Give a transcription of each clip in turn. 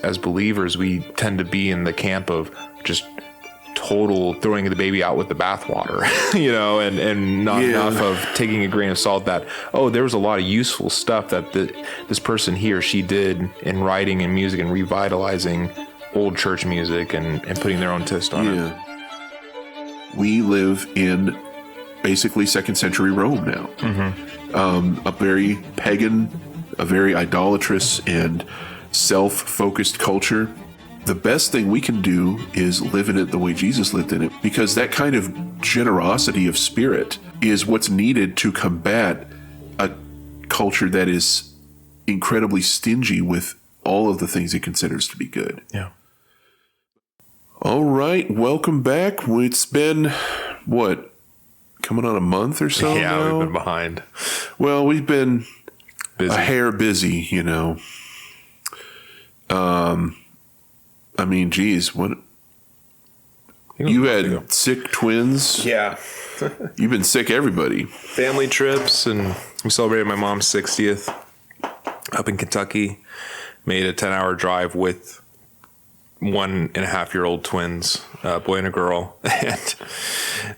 as believers, we tend to be in the camp of just total throwing the baby out with the bathwater, and not enough of taking a grain of salt that, there was a lot of useful stuff that this person, he or she, did in writing and music and revitalizing old church music and putting their own twist on it. We live in basically 2nd century Rome now. A very pagan, a very idolatrous and self-focused culture. The best thing we can do is live in it the way Jesus lived in it, because that kind of generosity of spirit is what's needed to combat a culture that is incredibly stingy with all of the things it considers to be good. Yeah. All right, welcome back. It's been, coming on a month or so Yeah, now? we've been behind. Well, we've been Busy. a hair busy, I mean, geez, what? You had sick twins? Yeah. You've been sick, everybody. Family trips, and we celebrated my mom's 60th up in Kentucky. Made a 10-hour drive with 1.5-year-old twins, a boy and a girl, and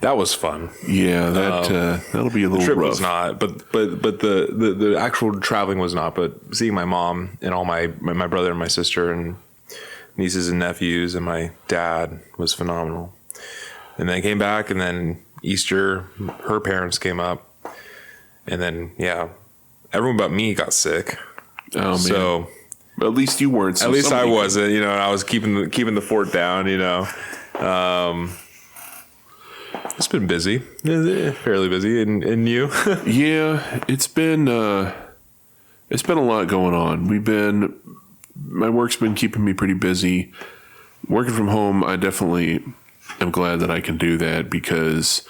that was fun. Yeah, that'll be a little trip rough. was not, but the actual traveling was not. But seeing my mom and all my brother and my sister and nieces and nephews and my dad was phenomenal. And then I came back, and then Easter, her parents came up, and then everyone but me got sick. Oh man! So at least you weren't. So at least I wasn't. And I was keeping the fort down. It's been busy, fairly busy, and you? Yeah, it's been a lot going on. My work's been keeping me pretty busy. Working from home, I definitely am glad that I can do that, because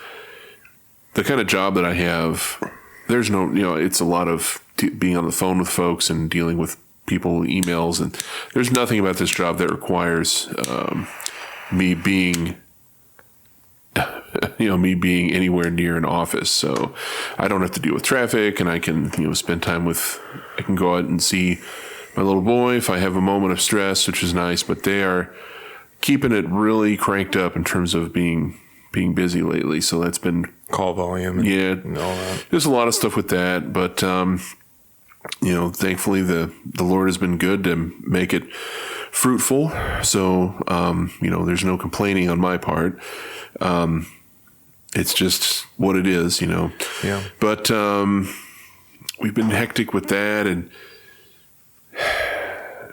the kind of job that I have, there's no, it's a lot of being on the phone with folks and dealing with people, emails, and there's nothing about this job that requires me being anywhere near an office. So I don't have to deal with traffic, and I can, spend time I can go out and see my little boy if I have a moment of stress, which is nice, but they are keeping it really cranked up in terms of being busy lately. So that's been Call volume. And all that. There's a lot of stuff with that, but, thankfully the Lord has been good to make it fruitful. So, there's no complaining on my part. It's just what it is, Yeah. But, we've been hectic with that, and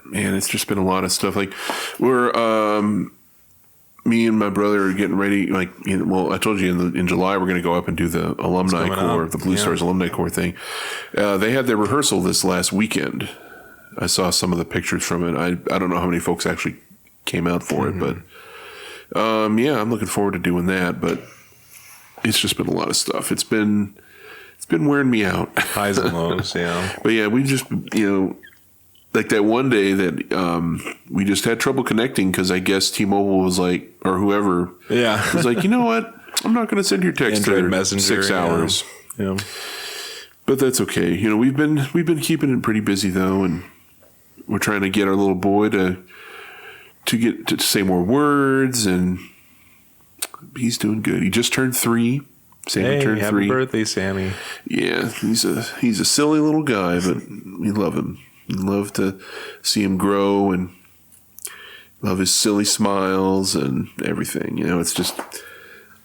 man, it's just been a lot of stuff. Like me and my brother are getting ready. I told you in July, we're going to go up and do the alumni corps, the Blue Stars alumni corps thing. They had their rehearsal this last weekend. I saw some of the pictures from it. I don't know how many folks actually came out for it, but I'm looking forward to doing that. But it's just been a lot of stuff. It's been wearing me out. Highs and lows, yeah. But yeah, we just, like that one day that we just had trouble connecting because I guess T-Mobile was like, or whoever was like, you know what? I'm not going to send your text for 6 hours. Yeah. But that's okay. We've been keeping it pretty busy though, and we're trying to get our little boy to get to say more words, and he's doing good. He just turned 3. Sammy turned 3. Happy birthday, Sammy. Yeah, he's a silly little guy, but we love him. We love to see him grow, and love his silly smiles and everything. It's just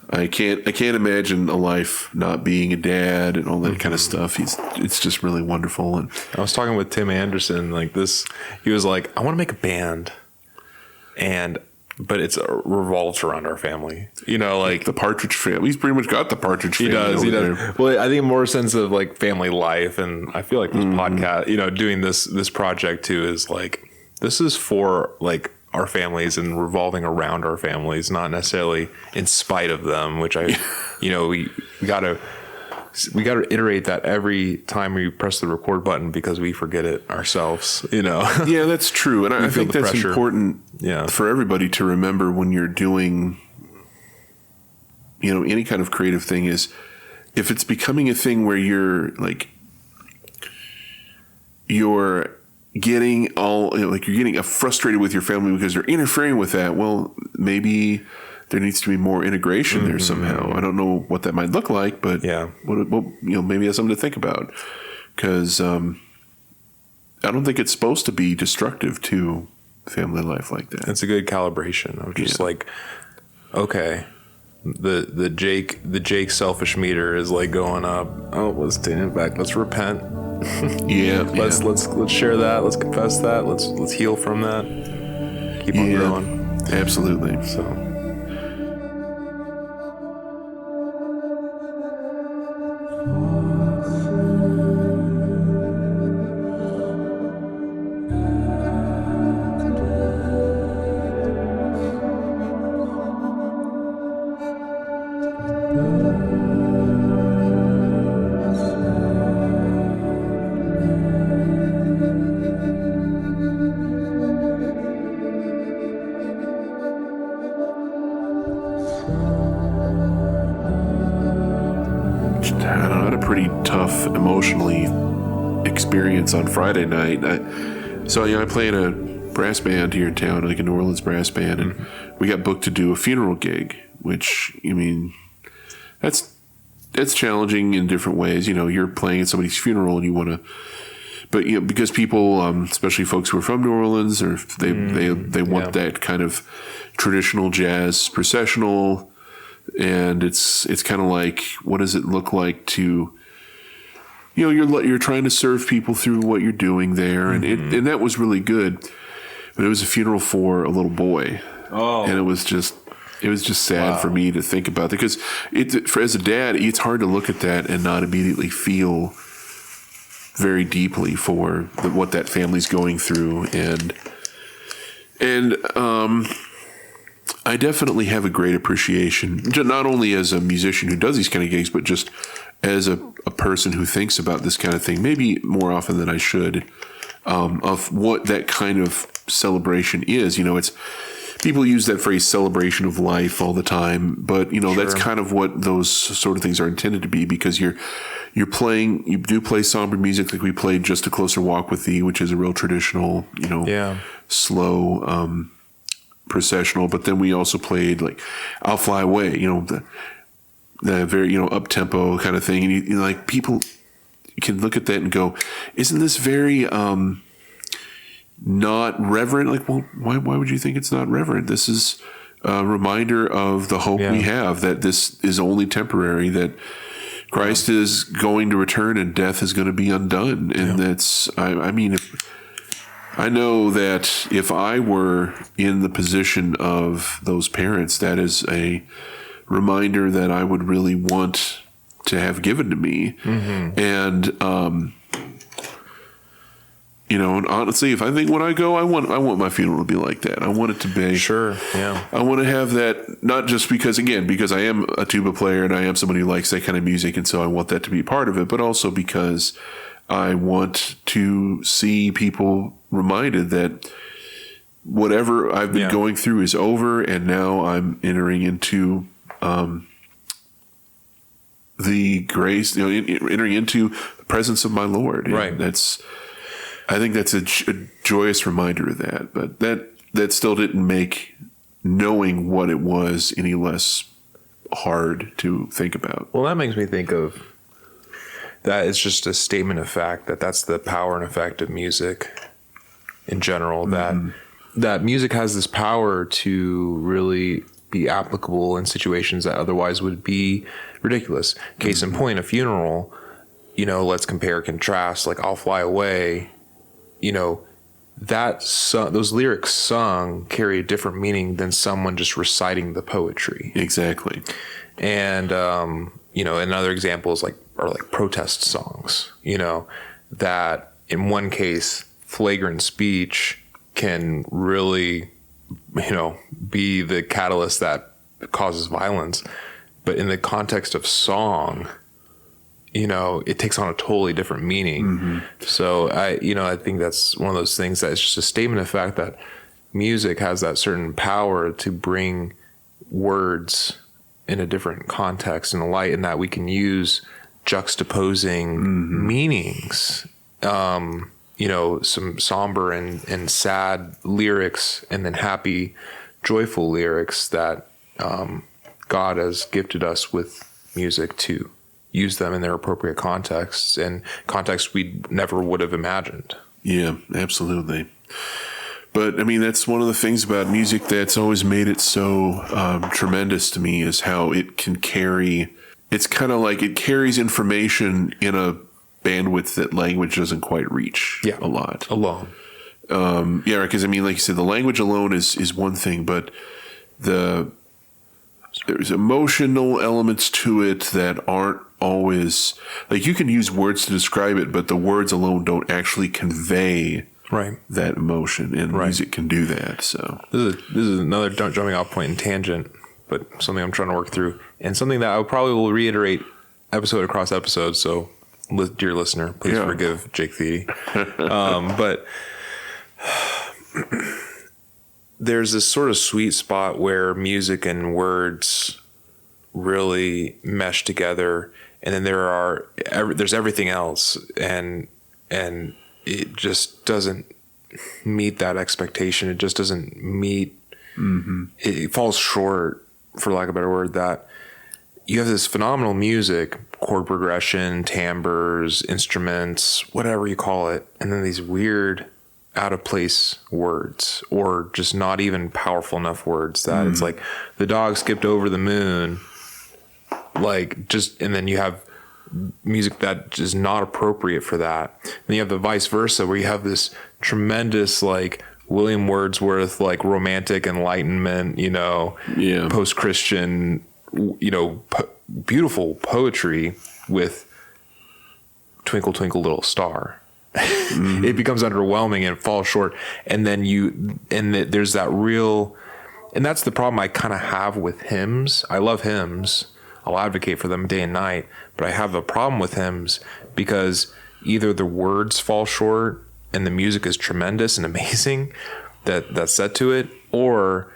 I can't imagine a life not being a dad and all that kind of stuff. It's just really wonderful. And I was talking with Tim Anderson he was like, I want to make a band, but it's revolves around our family. Like the Partridge Family. He's pretty much got the Partridge Family. He does. Well, I think more sense of like family life, and I feel like this podcast, doing this project too, is like, this is for like our families and revolving around our families, not necessarily in spite of them, which we gotta iterate that every time we press the record button, because we forget it ourselves, Yeah, that's true. And I think that's pressure. Important for everybody to remember when you're doing, any kind of creative thing, is if it's becoming a thing where you're getting like you're getting frustrated with your family because they're interfering with that. Well, maybe there needs to be more integration there somehow. I don't know what that might look like, but maybe that's something to think about, because I don't think it's supposed to be destructive to family life like that. It's a good calibration of just like, okay, the Jake selfish meter is like going up. Oh, let's take it back. Let's repent. Let's share that. Let's confess that. Let's heal from that. Keep on growing. Absolutely. So. I had a pretty tough emotionally experience on Friday night. I play in a brass band here in town, like a New Orleans brass band, and we got booked to do a funeral gig, which, I mean, that's challenging in different ways. You know, you're playing at somebody's funeral and you want to, but you know, because people, especially folks who are from New Orleans, or they want that kind of traditional jazz processional. And it's kind of like, what does it look like to, you know, you're trying to serve people through what you're doing there, and that was really good. But it was a funeral for a little boy, and it was just sad for me to think about that, because as a dad, it's hard to look at that and not immediately feel very deeply for what that family's going through, and I definitely have a great appreciation, not only as a musician who does these kind of gigs, but just as a person who thinks about this kind of thing, maybe more often than I should, of what that kind of celebration is. You know, it's, people use that phrase celebration of life all the time, but you know, that's kind of what those sort of things are intended to be, because you do play somber music, like we played Just a Closer Walk with Thee, which is a real traditional, you know, slow, processional, but then we also played like I'll Fly Away, you know, the very, you know, up tempo kind of thing, and you like, people can look at that and go, isn't this very not reverent? Like, well, why would you think it's not reverent? This is a reminder of the hope we have, that this is only temporary, that Christ is going to return and death is going to be undone, and that's, I mean, I know that if I were in the position of those parents, that is a reminder that I would really want to have given to me. And, you know, and honestly, if I think when I go, I want my funeral to be like that. I want it to be. I want to have that, not just because I am a tuba player and I am somebody who likes that kind of music, and so I want that to be part of it, but also because I want to see people reminded that whatever I've been going through is over, and now I'm entering into the grace, you know, entering into the presence of my Lord. Right. And I think that's a joyous reminder of that, but that still didn't make knowing what it was any less hard to think about. Well, that makes me think of, that is just a statement of fact, that's the power and effect of music in general, that music has this power to really be applicable in situations that otherwise would be ridiculous. Case in point, a funeral, you know, let's compare, contrast, like I'll Fly Away, you know, those lyrics sung carry a different meaning than someone just reciting the poetry. Exactly. And, you know, another example is are protest songs, you know, that in one case, flagrant speech can really, you know, be the catalyst that causes violence. But in the context of song, you know, it takes on a totally different meaning. So I think that's one of those things that is just a statement of fact that music has that certain power to bring words in a different context and a light, and that we can use juxtaposing meanings some somber and sad lyrics, and then happy, joyful lyrics that God has gifted us with music to use them in their appropriate contexts and contexts we never would have imagined. Yeah, absolutely. But I mean, that's one of the things about music that's always made it so tremendous to me, is how it can carry. It's kind of like it carries information in a bandwidth that language doesn't quite reach a lot alone. Because I mean, like you said, the language alone is one thing, but there's emotional elements to it that aren't always, like, you can use words to describe it, but the words alone don't actually convey that emotion, and music can do that. So this is another jumping off point and tangent, but something I'm trying to work through, and something that I probably will reiterate episode across episode. So, dear listener, please forgive Jake Thede. But there's this sort of sweet spot where music and words really mesh together, and then there's everything else, and it just doesn't meet that expectation. It just doesn't meet. It falls short, for lack of a better word. That you have this phenomenal music, chord progression, timbres, instruments, whatever you call it, and then these weird, out of place words, or just not even powerful enough words that it's like the dog skipped over the moon, and then you have music that is not appropriate for that. Then you have the vice versa, where you have this tremendous, like, William Wordsworth, like, romantic enlightenment, post-Christian, beautiful poetry with Twinkle Twinkle Little Star. It becomes underwhelming and falls short. And then there's that real, and that's the problem I kind of have with hymns. I love hymns. I'll advocate for them day and night, but I have a problem with hymns because either the words fall short and the music is tremendous and amazing that's set to it, or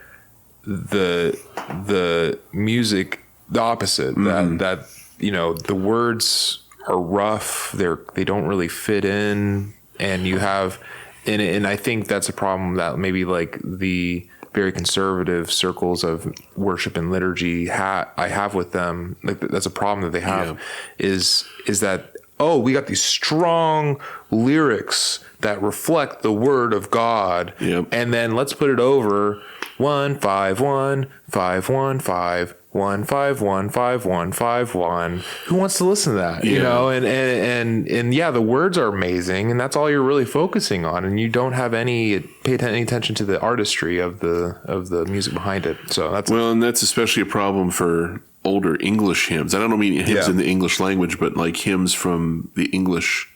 the music, the opposite, that the words are rough, they don't really fit in, and you have, and I think that's a problem that maybe, like, the very conservative circles of worship and liturgy I have with them. Like, that's a problem that they have, is that, we got these strong lyrics that reflect the word of God, and then let's put it over 1 5 1 5 1 5 1 5 1 5 1 5 1. Who wants to listen to that? And the words are amazing, and that's all you're really focusing on, and you don't have any attention to the artistry of the music behind it. So and that's especially a problem for older English hymns. I don't mean hymns in the English language, but like hymns from the English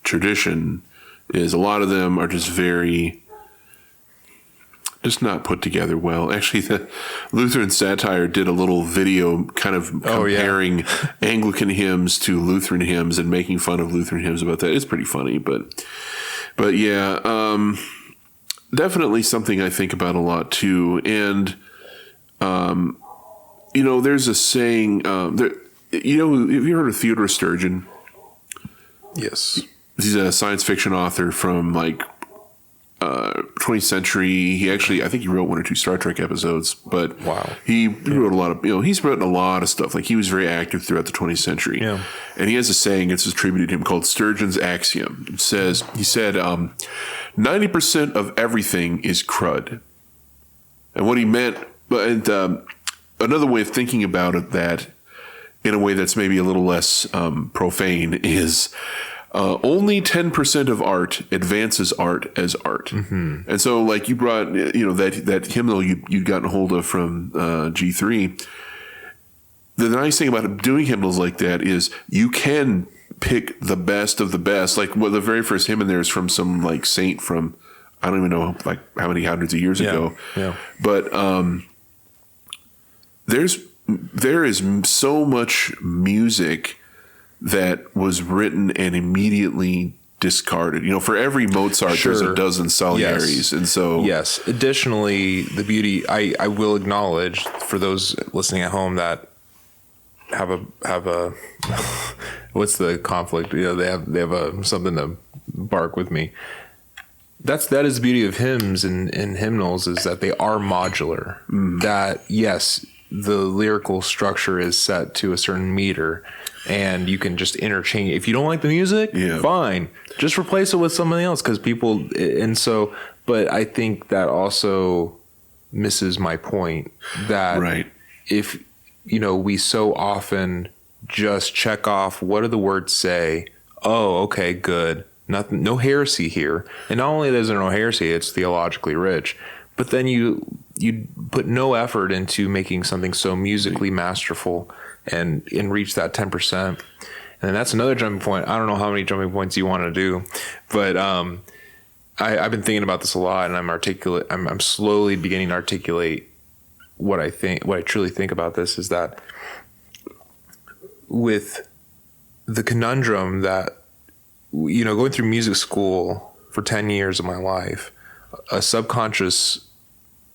tradition. Is a lot of them are just not put together well. Actually, the Lutheran Satire did a little video kind of comparing Anglican hymns to Lutheran hymns and making fun of Lutheran hymns about that. It's pretty funny, but definitely something I think about a lot too. And there's a saying. Have you heard of Theodore Sturgeon? Yes. He's a science fiction author from 20th century. I think he wrote 1 or 2 Star Trek episodes, but he wrote a lot of, he's written a lot of stuff. Like, he was very active throughout the 20th century. Yeah. And he has a saying, it's attributed to him, called Sturgeon's Axiom. He said, 90% of everything is crud. And what he meant, another way of thinking about it, that in a way that's maybe a little less profane, is only 10% of art advances art as art. Mm-hmm. And so, like, you brought, that hymnal you'd gotten a hold of from G3. The nice thing about doing hymnals like that is you can pick the best of the best. Like, the very first hymn in there is from some, like, saint from, I don't even know, like, how many hundreds of years ago. Yeah. But there is so much music that was written and immediately discarded. For every Mozart, there's a dozen Salieri's. Yes. And so... Yes. Additionally, the beauty... I will acknowledge, for those listening at home, that have a what's the conflict? You know, they have a something to bark with me. That is the beauty of hymns and hymnals, is that they are modular. That, yes, the lyrical structure is set to a certain meter, and you can just interchange. If you don't like the music, fine, just replace it with something else, because people. And so, but I think that also misses my point that if, you know, we so often just check off, what do the words say? Oh, okay, good. Nothing, no heresy here. And not only is there no heresy, it's theologically rich. But then you put no effort into making something so musically masterful and reach that 10%. And that's another jumping point. I don't know how many jumping points you want to do, but I've been thinking about this a lot, and I'm slowly beginning to articulate what I truly think about this, is that with the conundrum that, you know, going through music school for 10 years of my life, a subconscious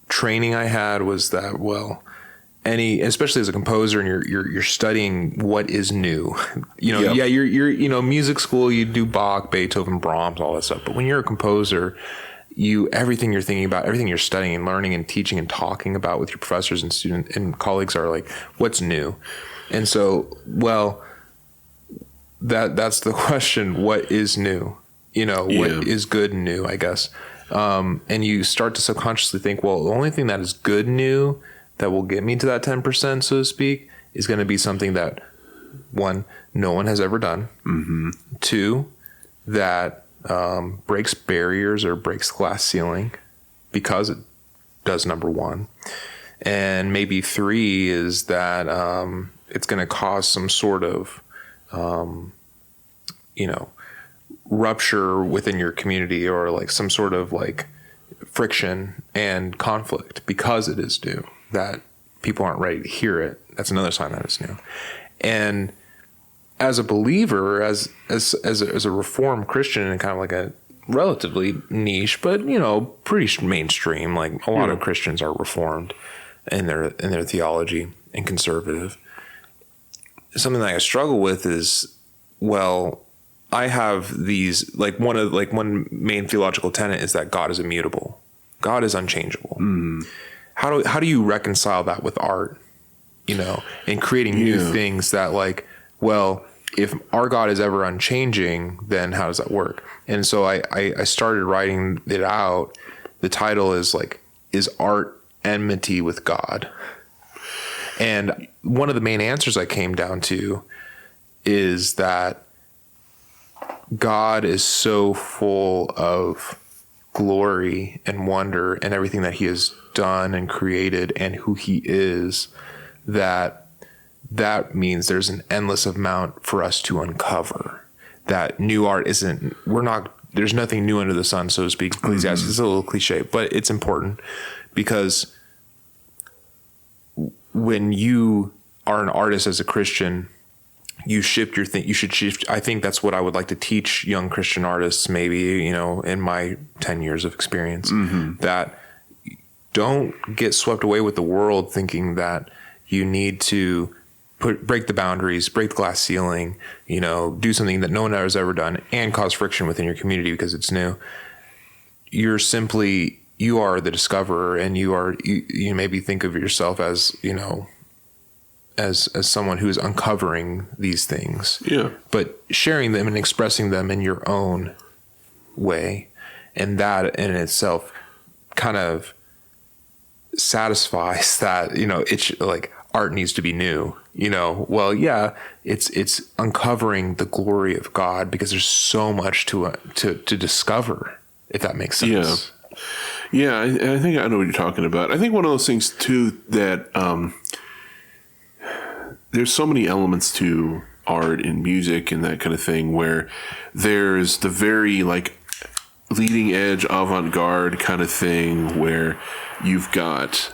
training I had was that, well, especially as a composer, and you're studying what is new, you know, you're you know, music school, you do Bach, Beethoven, Brahms, all that stuff. But when you're a composer, everything you're thinking about, everything you're studying and learning and teaching and talking about with your professors and students and colleagues are like, what's new? And so, well, that's the question. What is new? You know, what is good and new, I guess. And you start to subconsciously think, well, the only thing that is good new that will get me to that 10%, so to speak, is going to be something that, one, no one has ever done. Mm-hmm. Two, that breaks barriers or breaks glass ceiling, because it does, number one. And maybe three is that it's going to cause some sort of you know, rupture within your community, or like some sort of like friction and conflict, because it is new, that people aren't ready to hear it. That's another sign that it's new. And as a believer, as a Reformed Christian, and kind of like a relatively niche, but, you know, pretty mainstream, like a lot of Christians are Reformed in their theology and conservative. Something that I struggle with is, well, I have these, like one main theological tenet is that God is immutable. God is unchangeable. How do you reconcile that with art, you know, and creating new things that, like, well, if our God is ever unchanging, then how does that work? And so I started writing it out. The title is like, is art enmity with God? And one of the main answers I came down to is that God is so full of glory and wonder and everything that he has done and created and who he is, that means there's an endless amount for us to uncover. That new art there's nothing new under the sun, so to speak. Ecclesiastes is a little cliche, but it's important, because when you are an artist as a Christian, you shift your thing. You should shift. I think that's what I would like to teach young Christian artists, maybe, you know, in my 10 years of experience, that don't get swept away with the world thinking that you need to break the boundaries, break the glass ceiling, you know, do something that no one has ever done and cause friction within your community because it's new. You are the discoverer, and you maybe think of yourself as, you know, as someone who is uncovering these things, but sharing them and expressing them in your own way. And that in itself kind of satisfies that, you know, it's like art needs to be new, you know. Well, yeah, it's uncovering the glory of God, because there's so much to discover, if that makes sense. Yeah, I think I know what you're talking about. I think one of those things too, that there's so many elements to art and music and that kind of thing, where there's the very like leading edge avant-garde kind of thing, where you've got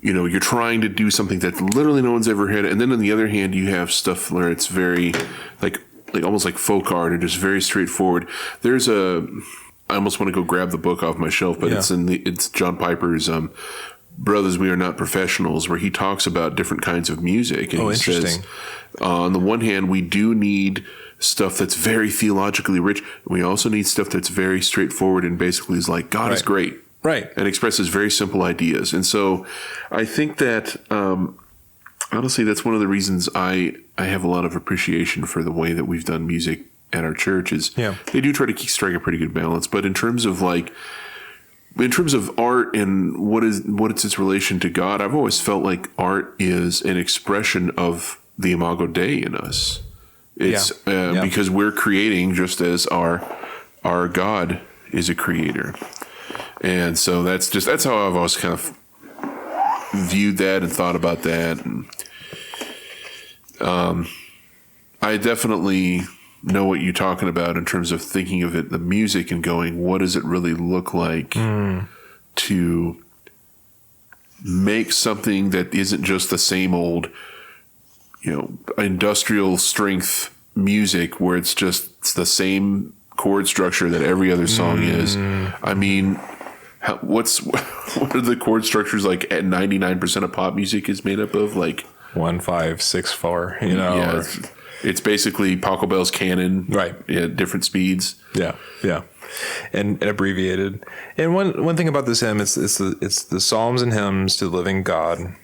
you know, you're trying to do something that literally no one's ever had, and then on the other hand you have stuff where it's very like almost like folk art, or just very straightforward. I almost want to go grab the book off my shelf, but it's John Piper's Brothers, We Are Not Professionals, where he talks about different kinds of music. And he interesting. says, on the one hand, we do need stuff that's very theologically rich. We also need stuff that's very straightforward and basically is like, God is great. Right. And expresses very simple ideas. And so I think that, honestly, that's one of the reasons I have a lot of appreciation for the way that we've done music at our church is they do try to strike a pretty good balance. But in terms of art and what it's its relation to God, I've always felt like art is an expression of the Imago Dei in us. It's because we're creating just as our God is a creator. And so that's how I've always kind of viewed that and thought about that. And I definitely know what you're talking about in terms of thinking of it, the music, and going, what does it really look like to make something that isn't just the same old, industrial strength music where it's the same chord structure that every other song is. I mean, what are the chord structures like at 99% of pop music is made up of? Like 1, 5, 6, 4, it's basically Paco Bell's canon, right? Yeah, different speeds. Yeah, and abbreviated. And one thing about this hymn, it's the Psalms and hymns to the living God,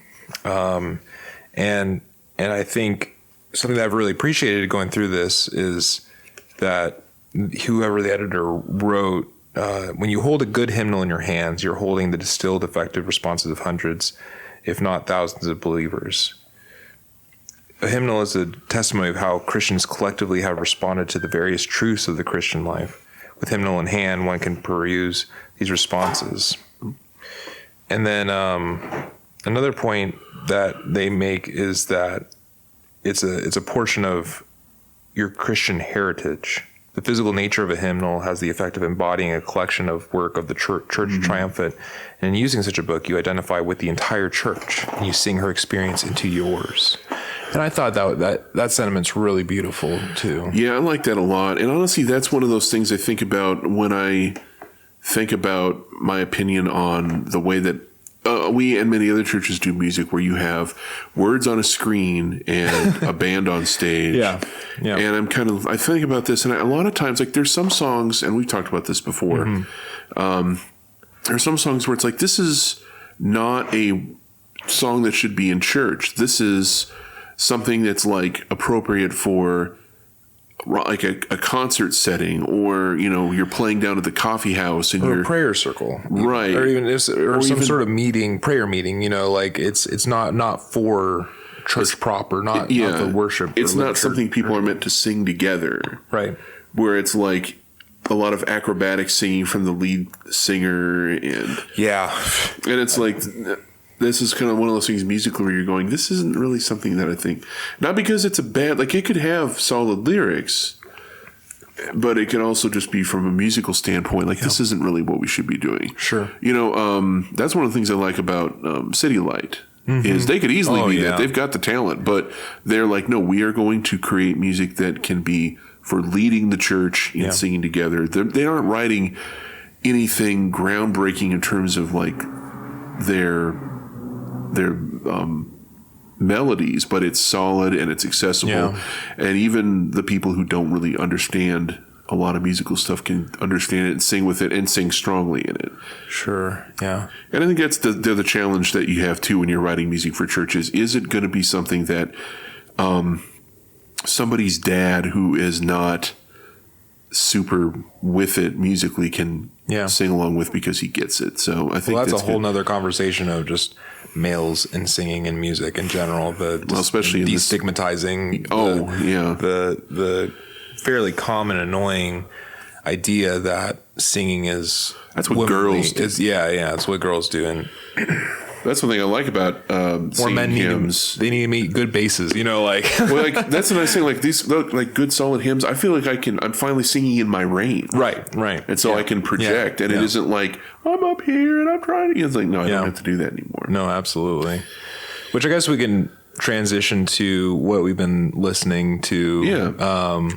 and I think something that I've really appreciated going through this is that whoever the editor wrote, when you hold a good hymnal in your hands, you're holding the distilled, effective responses of hundreds, if not thousands, of believers. A hymnal is a testimony of how Christians collectively have responded to the various truths of the Christian life. With hymnal in hand, one can peruse these responses. And then another point that they make is that it's a portion of your Christian heritage. The physical nature of a hymnal has the effect of embodying a collection of work of the church triumphant. And in using such a book, you identify with the entire church, and you sing her experience into yours. And I thought that sentiment's really beautiful too. Yeah, I like that a lot. And honestly, that's one of those things I think about when I think about my opinion on the way that we and many other churches do music, where you have words on a screen and a band on stage. Yeah. And I think about this, and a lot of times, like, there's some songs, and we've talked about this before. There's some songs where it's like, this is not a song that should be in church. This is something that's like appropriate for like a concert setting, or you're playing down at the coffee house and or a prayer circle, right? Or even some sort of prayer meeting. Like it's not for church proper, not for worship. It's not something people are meant to sing together, right? Where it's like a lot of acrobatic singing from the lead singer, and it's like, this is kind of one of those things musically where you're going, this isn't really something that I think, not because it's a bad, like, it could have solid lyrics, but it can also just be from a musical standpoint, like, this isn't really what we should be doing. Sure. That's one of the things I like about City Light, is they could easily be that. They've got the talent, but they're like, no, we are going to create music that can be for leading the church in singing together. They aren't writing anything groundbreaking in terms of like their melodies, but it's solid and it's accessible, and even the people who don't really understand a lot of musical stuff can understand it and sing with it and sing strongly in it. Sure. Yeah. And I think that's the challenge that you have too when you're writing music for churches. Is it going to be something that somebody's dad who is not super with it musically can sing along with because he gets it? So I think that's a whole nother conversation of just males and singing and music in general, but especially destigmatizing the fairly common annoying idea that singing is that's what girls do. That's what girls do. And that's one thing I like about singing men hymns. They need to meet good bases, like. Well, like that's what I say. Like these, like good solid hymns. I feel like I'm finally singing in my range. Right. And so I can project, and it isn't like I'm up here and I'm trying to. It's like, no, I don't have to do that anymore. No, absolutely. Which I guess we can transition to what we've been listening to. Yeah.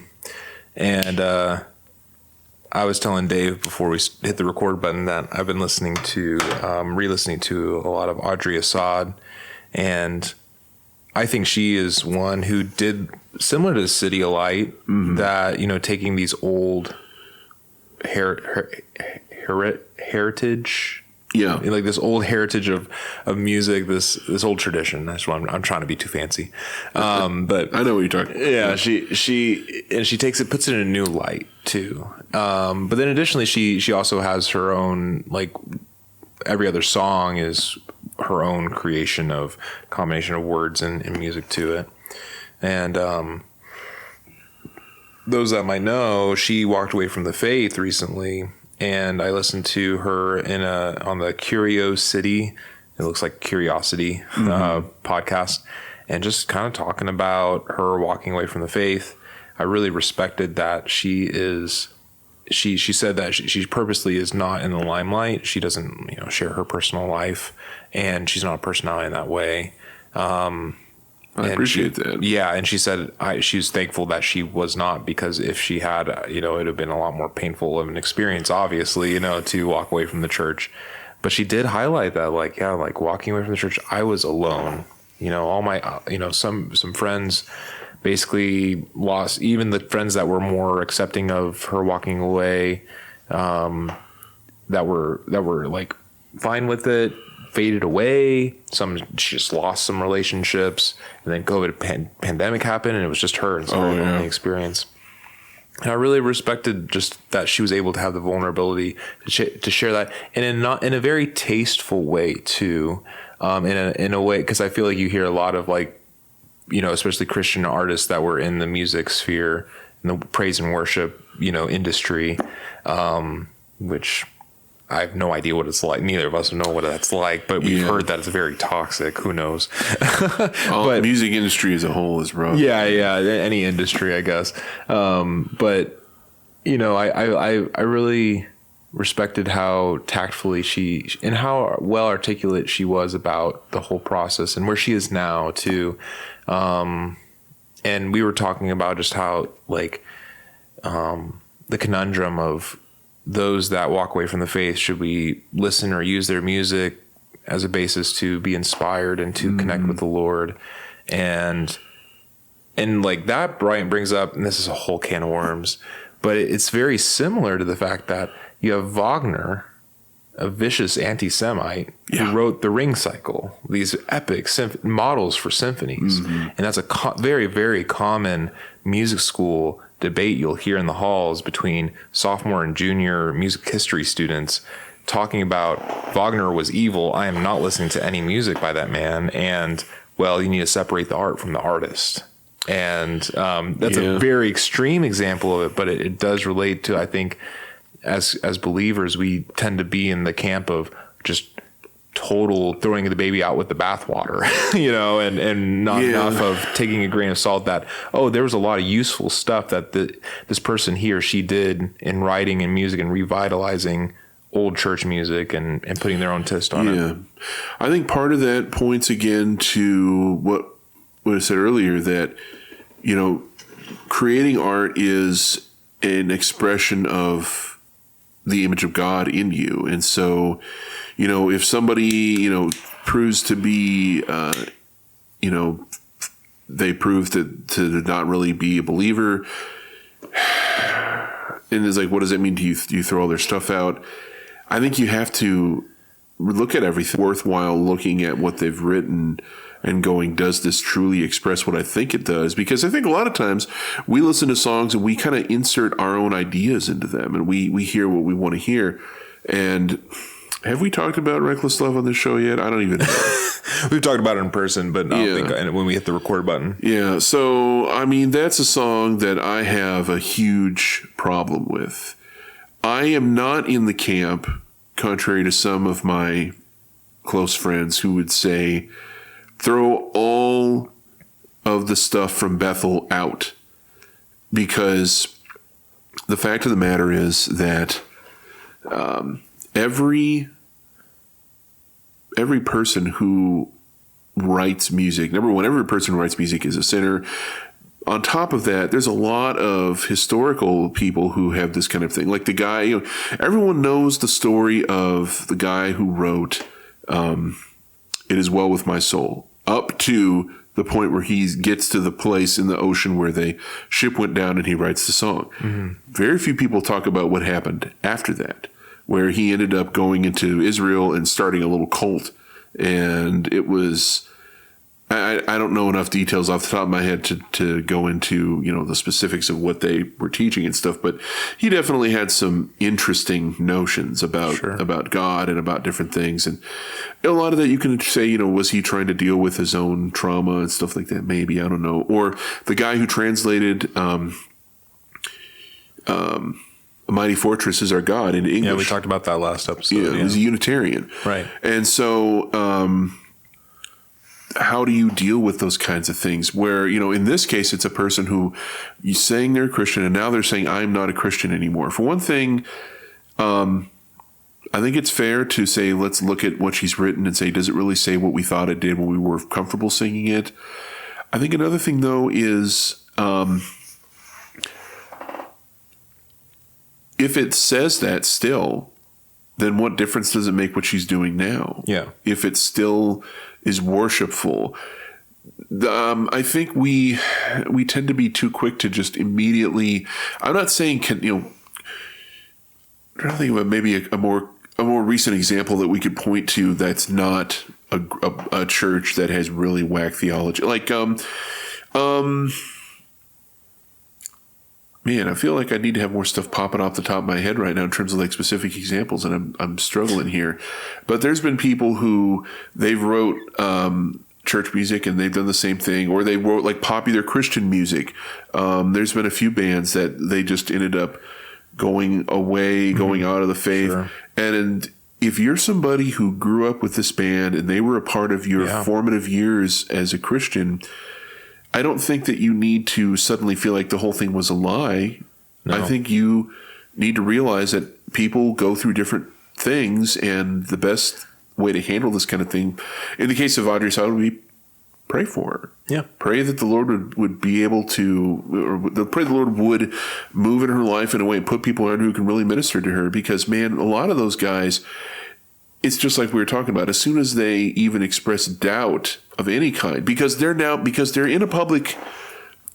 And I was telling Dave before we hit the record button that I've been re-listening to a lot of Audrey Assad, and I think she is one who did similar to City of Light, that, taking these old heritage. Yeah, like this old heritage of music, this old tradition. That's what I'm trying to be too fancy, but I know what you're talking about. Yeah, she takes it, puts it in a new light too. But then additionally, she also has her own, like, every other song is her own creation of combination of words and music to it. And those that might know, she walked away from the faith recently. And I listened to her on the Curiosity, it looks like Curiosity podcast, and just kind of talking about her walking away from the faith. I really respected that she said that she purposely is not in the limelight. She doesn't, share her personal life, and she's not a personality in that way. I appreciate that. Yeah, and she said she was thankful that she was not, because if she had, it would have been a lot more painful of an experience, obviously, to walk away from the church. But she did highlight that, like walking away from the church, I was alone. All my, some friends basically lost, even the friends that were more accepting of her walking away, that were like fine with it, faded away. She just lost some relationships, and then COVID pandemic happened, and it was just her and some lonely experience. And I really respected just that she was able to have the vulnerability to share that, and in a very tasteful way too, in a way, because I feel like you hear a lot of, like, especially Christian artists that were in the music sphere, in the praise and worship, industry, which I have no idea what it's like. Neither of us know what that's like, but we've heard that it's very toxic. Who knows? But music industry as a whole is rough. Yeah. Any industry, I guess. But I really respected how tactfully and how well articulate she was about the whole process and where she is now too. And we were talking about just how, like, the conundrum of those that walk away from the faith, should we listen or use their music as a basis to be inspired and to connect with the Lord? And like that, Brian brings up, and this is a whole can of worms, but it's very similar to the fact that you have Wagner, a vicious anti-Semite, who wrote the Ring Cycle, these epic models for symphonies. And that's a very, very common music school debate you'll hear in the halls between sophomore and junior music history students, talking about Wagner was evil. I am not listening to any music by that man. And, well, you need to separate the art from the artist. And that's a very extreme example of it, but it does relate to, I think, as believers, we tend to be in the camp of just total throwing the baby out with the bathwater, and not enough of taking a grain of salt that, there was a lot of useful stuff that this person, he or she, did in writing and music and revitalizing old church music and putting their own twist on it. I think part of that points again to what I said earlier, that, creating art is an expression of the image of God in you. And so, if somebody, proves to be, they prove to not really be a believer, and it's like, what does that mean to you? Do you throw all their stuff out? I think you have to look at everything worthwhile, looking at what they've written and going, does this truly express what I think it does? Because I think a lot of times we listen to songs and we kind of insert our own ideas into them, and we hear what we want to hear. And have we talked about Reckless Love on this show yet? I don't even know. We've talked about it in person, but I don't think when we hit the record button. Yeah. So, I mean, that's a song that I have a huge problem with. I am not in the camp, contrary to some of my close friends who would say, throw all of the stuff from Bethel out, because the fact of the matter is that every person who writes music, number one, every person who writes music is a sinner. on top of that, there's a lot of historical people who have this kind of thing. Like the guy, everyone knows the story of the guy who wrote It Is Well With My Soul, up to the point where he gets to the place in the ocean where the ship went down and he writes the song. Mm-hmm. Very few people talk about what happened after that, where he ended up going into Israel and starting a little cult. And it was... I don't know enough details off the top of my head to go into, the specifics of what they were teaching and stuff, but he definitely had some interesting notions about God and about different things. And a lot of that you can say, was he trying to deal with his own trauma and stuff like that? Maybe, I don't know. Or the guy who translated A Mighty Fortress Is Our God into English. Yeah, we talked about that last episode. Yeah, he was a Unitarian. Right. And so... how do you deal with those kinds of things where, in this case, it's a person who you saying they're a Christian and now they're saying, I'm not a Christian anymore. For one thing, I think it's fair to say, let's look at what she's written and say, does it really say what we thought it did when we were comfortable singing it? I think another thing, though, is if it says that still, then what difference does it make what she's doing now? Yeah. If it still is worshipful. I think we tend to be too quick to just immediately. I'm not saying I'm trying to think about maybe a more recent example that we could point to that's not a church that has really whack theology. Like man, I feel like I need to have more stuff popping off the top of my head right now in terms of like specific examples, and I'm struggling here. But there's been people who they've wrote church music and they've done the same thing, or they wrote like popular Christian music. There's been a few bands that they just ended up going away, going out of the faith. Sure. And if you're somebody who grew up with this band and they were a part of your formative years as a Christian, I don't think that you need to suddenly feel like the whole thing was a lie. No. I think you need to realize that people go through different things, and the best way to handle this kind of thing, in the case of Audrey Side, would be pray for her. Yeah. Pray that the Lord would be able to, or pray the Lord would move in her life in a way and put people around who can really minister to her. Because, man, a lot of those guys, it's just like we were talking about. As soon as they even express doubt of any kind, because they're in a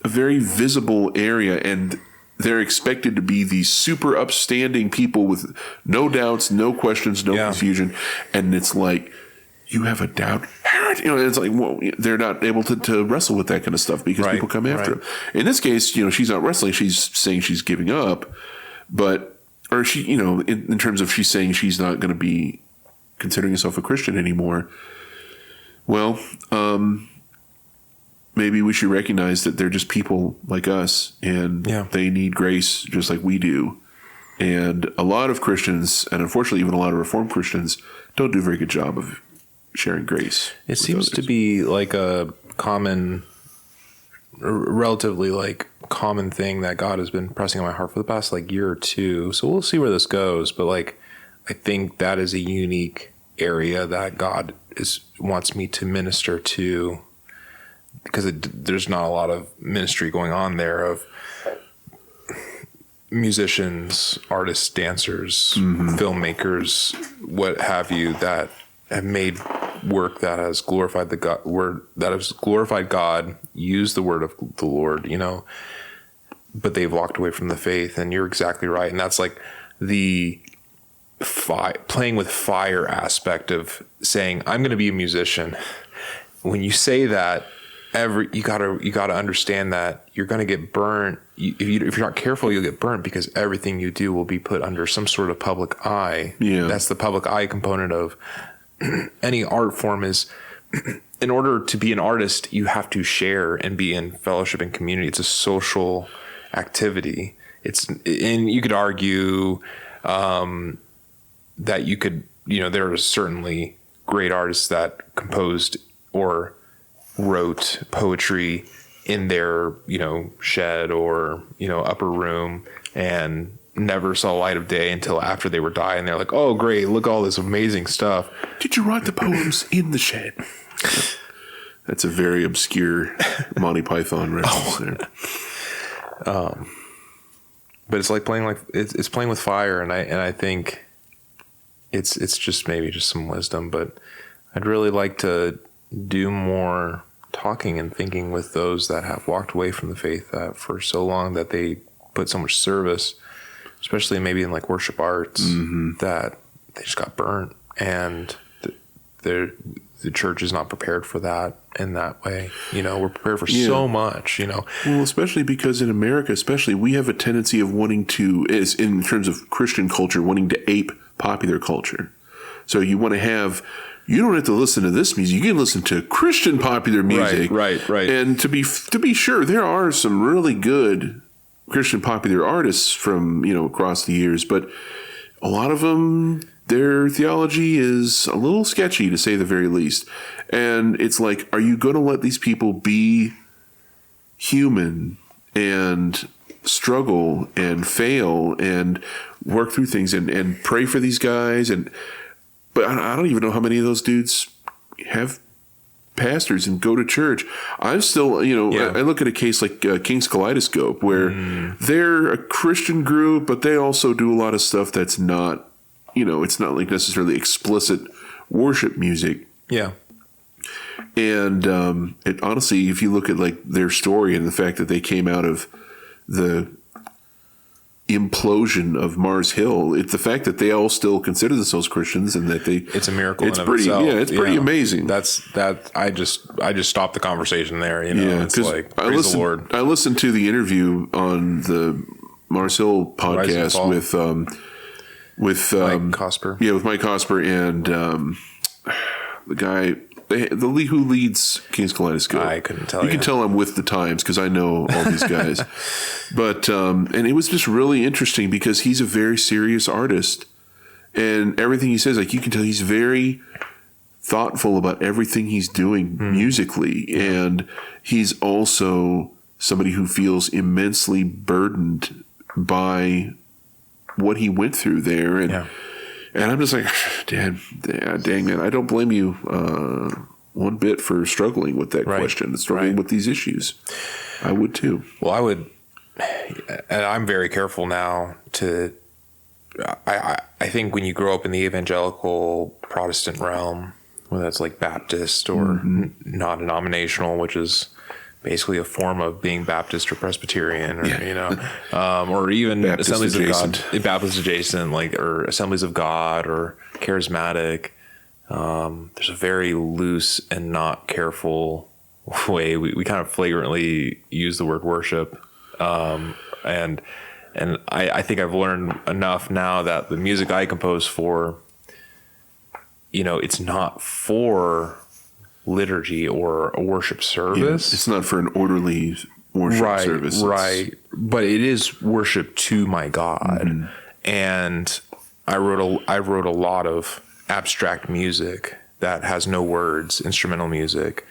very visible area, and they're expected to be these super upstanding people with no doubts, no questions, no confusion. And it's like, you have a doubt. It's like, well, they're not able to wrestle with that kind of stuff because people come after them. In this case, she's not wrestling. She's saying she's giving up, or she, in terms of she's saying she's not going to be considering herself a Christian anymore. Well, maybe we should recognize that they're just people like us, and they need grace just like we do. And a lot of Christians, and unfortunately even a lot of Reformed Christians, don't do a very good job of sharing grace. It seems to be like a relatively common thing that God has been pressing on my heart for the past year or two. So we'll see where this goes. But I think that is a unique area that God wants me to minister to, because there's not a lot of ministry going on there of musicians, artists, dancers, filmmakers, what have you, that have made work that has glorified God, used the word of the Lord, but they've walked away from the faith. And you're exactly right. And that's the playing with fire aspect of saying, I'm going to be a musician. When you say that, you gotta understand that you're going to get burnt. If you're not careful, you'll get burnt, because everything you do will be put under some sort of public eye. Yeah. That's the public eye component of any art form. Is in order to be an artist, you have to share and be in fellowship and community. It's a social activity. And you could argue that you could, there are certainly great artists that composed or wrote poetry in their, shed or, upper room, and never saw light of day until after they were dying. They're like, oh, great, look, all this amazing stuff. Did you write the poems in the shed? That's a very obscure Monty Python reference there. But it's like it's playing with fire, and I think it's just maybe just some wisdom, but I'd really like to do more talking and thinking with those that have walked away from the faith for so long that they put so much service, especially maybe in like worship arts, that they just got burnt, and the church is not prepared for that in that way. We're prepared for so much, Well, especially because in America, we have a tendency of wanting to, in terms of Christian culture, wanting to ape popular culture. So you want to have, you don't have to listen to this music. You can listen to Christian popular music. Right. And to be sure, there are some really good Christian popular artists from, across the years, but a lot of them, their theology is a little sketchy, to say the very least. And it's like, are you going to let these people be human and struggle and fail and work through things and pray for these guys? But I don't even know how many of those dudes have pastors and go to church. I'm still, I look at a case like King's Kaleidoscope, where they're a Christian group, but they also do a lot of stuff that's not, it's not like necessarily explicit worship music. Yeah. And it honestly, if you look at like their story and the fact that they came out of the implosion of Mars Hill, it's the fact that they all still consider themselves Christians and that it's a miracle. It's pretty, it's pretty amazing. I just stopped the conversation there. It's like praise the Lord. I listened to the interview on the Mars Hill podcast with Mike Cosper. Yeah, with Mike Cosper and the guy who leads King's Kaleidoscope. I couldn't tell you. You can tell I'm with the times because I know all these guys. But and it was just really interesting because he's a very serious artist, and everything he says, like you can tell, he's very thoughtful about everything he's doing musically, and he's also somebody who feels immensely burdened by what he went through there, and I'm just like, dang man, I don't blame you one bit for struggling with that question, struggling with these issues. I would too. Well, I would, and I'm very careful now to. I think when you grow up in the evangelical Protestant realm, whether that's like Baptist or non-denominational, which is basically a form of being Baptist or Presbyterian, or or even Baptist Assemblies adjacent. of God, Baptist adjacent, or Assemblies of God or charismatic. There's a very loose and not careful way. We kind of flagrantly use the word worship, and I think I've learned enough now that the music I compose for, it's not for liturgy or a worship service. It's not for an orderly worship service. Right. But it is worship to my God. And I wrote a lot of abstract music that has no words, instrumental music.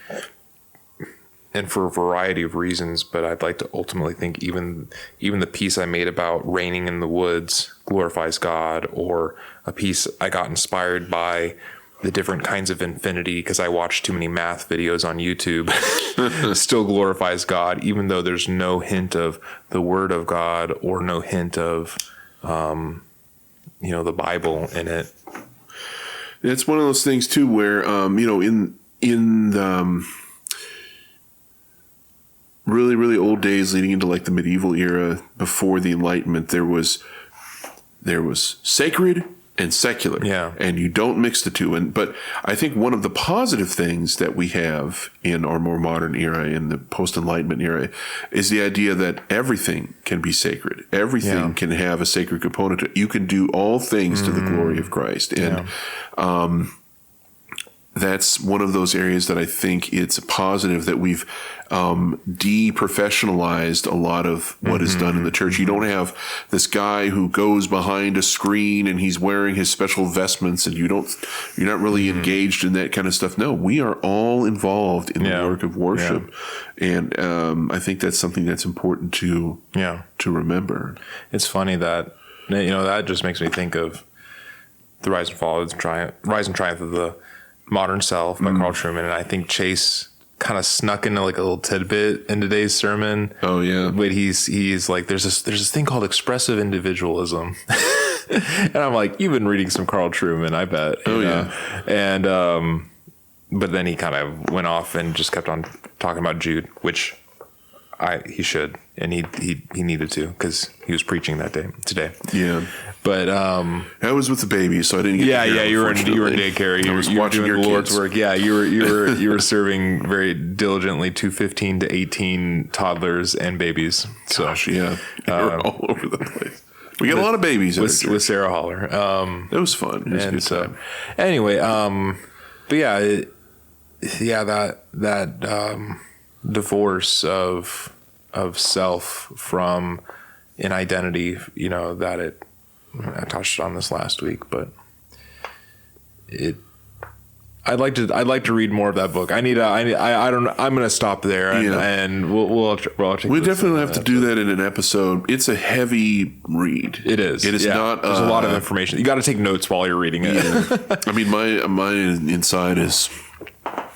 And for a variety of reasons, but I'd like to ultimately think even the piece I made about raining in the woods glorifies God, or a piece I got inspired by the different kinds of infinity because I watched too many math videos on YouTube, still glorifies God, even though there's no hint of the Word of God or no hint of, the Bible in it. It's one of those things too, where in the really, really old days leading into like the medieval era before the Enlightenment, there was sacred and secular. Yeah. And you don't mix the two. But I think one of the positive things that we have in our more modern era, in the post-Enlightenment era, is the idea that everything can be sacred. Everything can have a sacred component to it. You can do all things to the glory of Christ. And that's one of those areas that I think it's a positive that we've deprofessionalized a lot of what is done in the church. You don't have this guy who goes behind a screen and he's wearing his special vestments, and you're not really engaged in that kind of stuff. No, we are all involved in the work of worship, and I think that's something that's important to remember. It's funny that that just makes me think of the rise and triumph of the modern self by Carl Trueman, and I think Chase kind of snuck into like a little tidbit in today's sermon. Oh yeah. But he's like, there's this thing called expressive individualism. And I'm like, you've been reading some Carl Trueman, I bet. Oh know? And but then he kind of went off and just kept on talking about Jude, which he should, and he needed to, because he was preaching that day today. Yeah. But I was with the baby, so I didn't get to hear, you were in daycare. You were watching your Lord's work. Yeah, you were serving very diligently to 15 to 18 toddlers and babies. So Gosh, yeah, we're all over the place. We got a lot of babies with Sarah Holler. It was fun. It was a good time. Anyway, but that divorce of self from an identity, that I touched on this last week, but I'd like to read more of that book. I'm going to stop there, and we'll definitely have to do that in an episode. It's a heavy read. It is. It is not. There's a lot of information. You got to take notes while you're reading it. Yeah. I mean, my inside is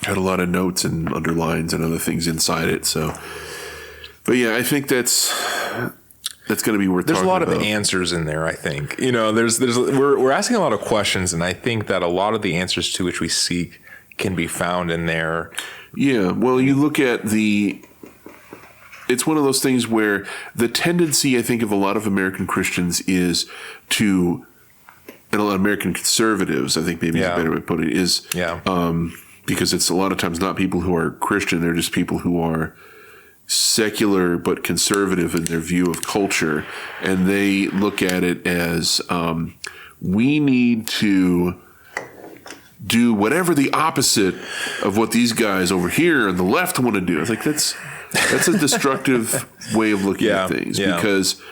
had a lot of notes and underlines and other things inside it. So, but yeah, I think that's going to be worth. There's a lot about. of answers in there. I think we're asking a lot of questions, and I think that a lot of the answers to which we seek can be found in there. Yeah. Well, you look at it's one of those things where the tendency, I think, of a lot of American Christians is to, and a lot of American conservatives, I think maybe is a better way to put it, is because it's a lot of times not people who are Christian, they're just people who are secular but conservative in their view of culture, and they look at it as we need to do whatever the opposite of what these guys over here on the left want to do. It's like that's a destructive way of looking at things, because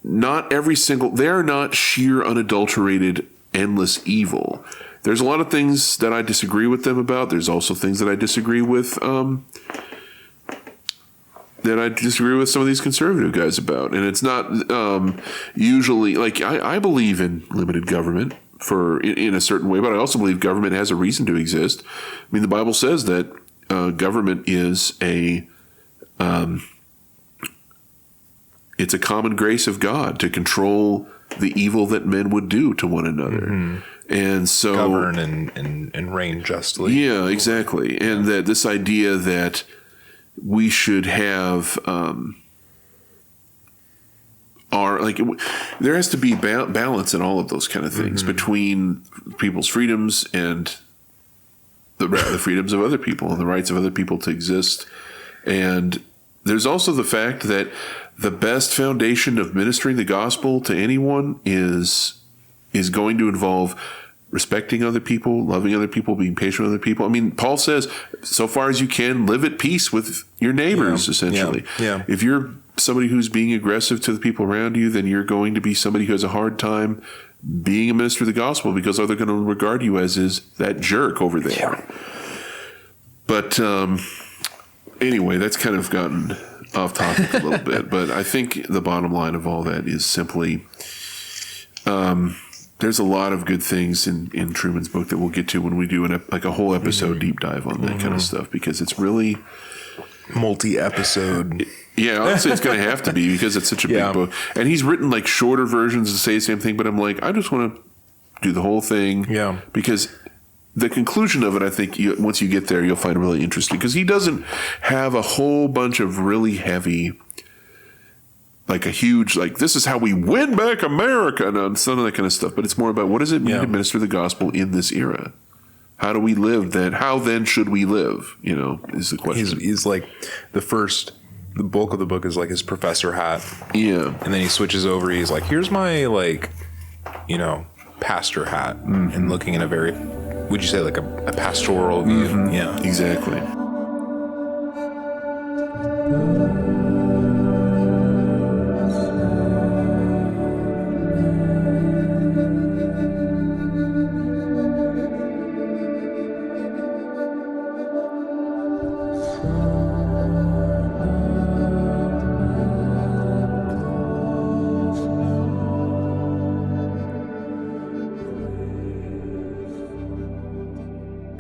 not every single, they're not sheer unadulterated endless evil. There's a lot of things that I disagree with them about. There's also things that I disagree with some of these conservative guys about. And it's not usually, like, I believe in limited government in a certain way, but I also believe government has a reason to exist. I mean, the Bible says that government is it's a common grace of God to control the evil that men would do to one another. Mm-hmm. And so govern and reign justly. Yeah, exactly. And that this idea that we should have there has to be balance in all of those kind of things between people's freedoms and the freedoms of other people and the rights of other people to exist. And there's also the fact that the best foundation of ministering the gospel to anyone is going to involve respecting other people, loving other people, being patient with other people. I mean, Paul says, so far as you can, live at peace with your neighbors, essentially. Yeah. If you're somebody who's being aggressive to the people around you, then you're going to be somebody who has a hard time being a minister of the gospel, because all they're going to regard you as is that jerk over there. Yeah. But anyway, that's kind of gotten off topic a little bit. But I think the bottom line of all that is simply there's a lot of good things in Trueman's book that we'll get to when we do a whole episode deep dive on that kind of stuff, because it's really multi-episode. Yeah, I'd say it's going to have to be, because it's such a big book. And he's written like shorter versions to say the same thing, but I'm like, I just want to do the whole thing. Yeah. Because the conclusion of it, I think, once you get there, you'll find really interesting, because he doesn't have a whole bunch of really heavy, like a huge, like, this is how we win back America, and some of that kind of stuff. But it's more about, what does it mean to minister the gospel in this era? How do we live then? How then should we live? Is the question. He's like the bulk of the book is like his professor hat. Yeah. And then he switches over. He's like, here's my, pastor hat. And looking in a very, would you say, like a pastoral view? Mm-hmm. Yeah. Exactly.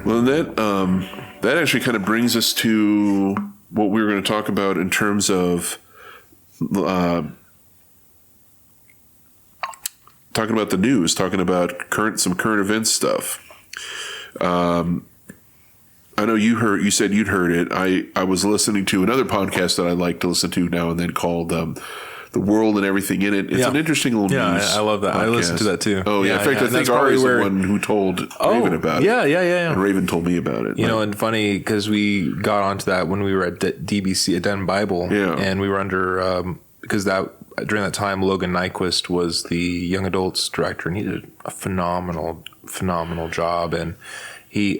Well, that actually kind of brings us to what we were going to talk about in terms of talking about the news, talking about some current events stuff. I know you said you'd heard it. I was listening to another podcast that I like to listen to now and then called The World and Everything in It. It's an interesting little news. I love that. Podcast. I listened to that too. Oh, yeah. In fact, I think Ari's the one who told Raven about it. Yeah. And Raven told me about it. You know, and funny because we got onto that when we were at DBC, at Den Bible. Yeah. And we were under, because during that time, Logan Nyquist was the young adults director, and he did a phenomenal job. And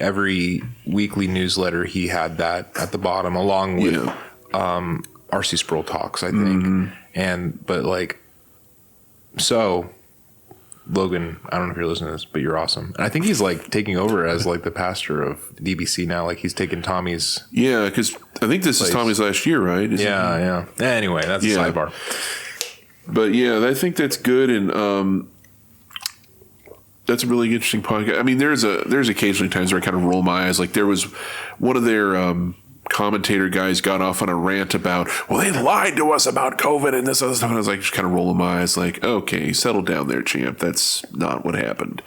every weekly newsletter, he had that at the bottom, along with R.C. Sproul Talks, I think. So Logan, I don't know if you're listening to this, but you're awesome. And I think he's like taking over as like the pastor of DBC now. Like he's taken Tommy's. Yeah, because I think this is Tommy's last year, right? Yeah. Anyway, that's a sidebar. But yeah, I think that's good, and that's a really interesting podcast. I mean, there's occasionally times where I kind of roll my eyes. Like there was one of their commentator guys got off on a rant about, well, they lied to us about COVID and this other stuff. And I was like, just kind of rolling my eyes, like, okay, settle down there, champ. That's not what happened.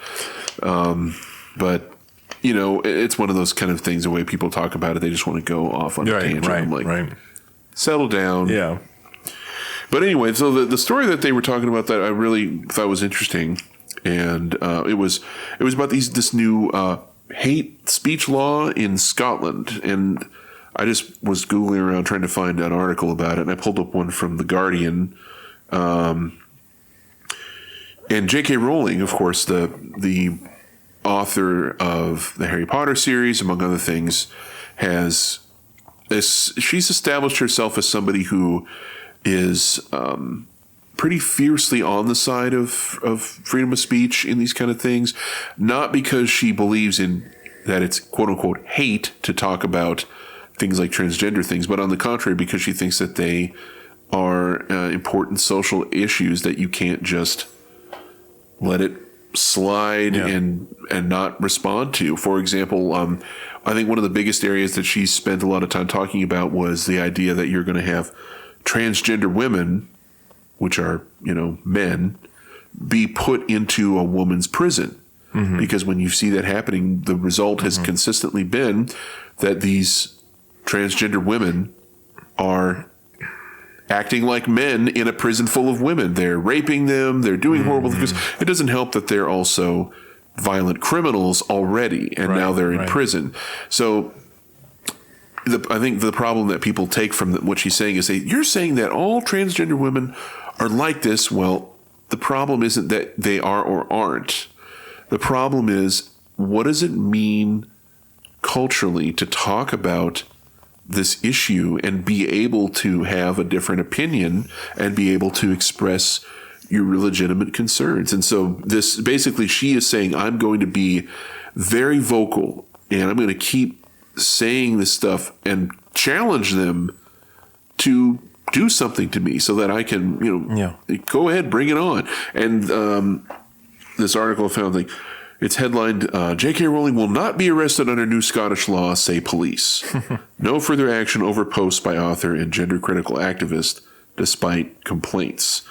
But you know, it's one of those kind of things. The way people talk about it, they just want to go off on a tangent. I'm like, settle down. Yeah. But anyway, so the story that they were talking about that I really thought was interesting, and it was about this new hate speech law in Scotland, and I just was Googling around trying to find an article about it, and I pulled up one from The Guardian. And J.K. Rowling, of course, the author of the Harry Potter series, among other things, she's established herself as somebody who is pretty fiercely on the side of freedom of speech in these kind of things, not because she believes in that it's quote unquote hate to talk about things like transgender things, but on the contrary, because she thinks that they are important social issues that you can't just let it slide and not respond to. For example, I think one of the biggest areas that she spent a lot of time talking about was the idea that you're going to have transgender women, which are, you know, men, be put into a woman's prison. Mm-hmm. Because when you see that happening, the result has consistently been that these transgender women are acting like men in a prison full of women. They're raping them. They're doing horrible things. It doesn't help that they're also violent criminals already, and now they're in prison. So I think the problem that people take from what she's saying is, you're saying that all transgender women are like this. Well, the problem isn't that they are or aren't. The problem is, what does it mean culturally to talk about this issue and be able to have a different opinion and be able to express your legitimate concerns? And so this basically, she is saying, I'm going to be very vocal and I'm going to keep saying this stuff and challenge them to do something to me so that I can, go ahead, bring it on. And this article I found, it's headlined, J.K. Rowling will not be arrested under new Scottish law, say police. No further action over posts by author and gender-critical activist, despite complaints.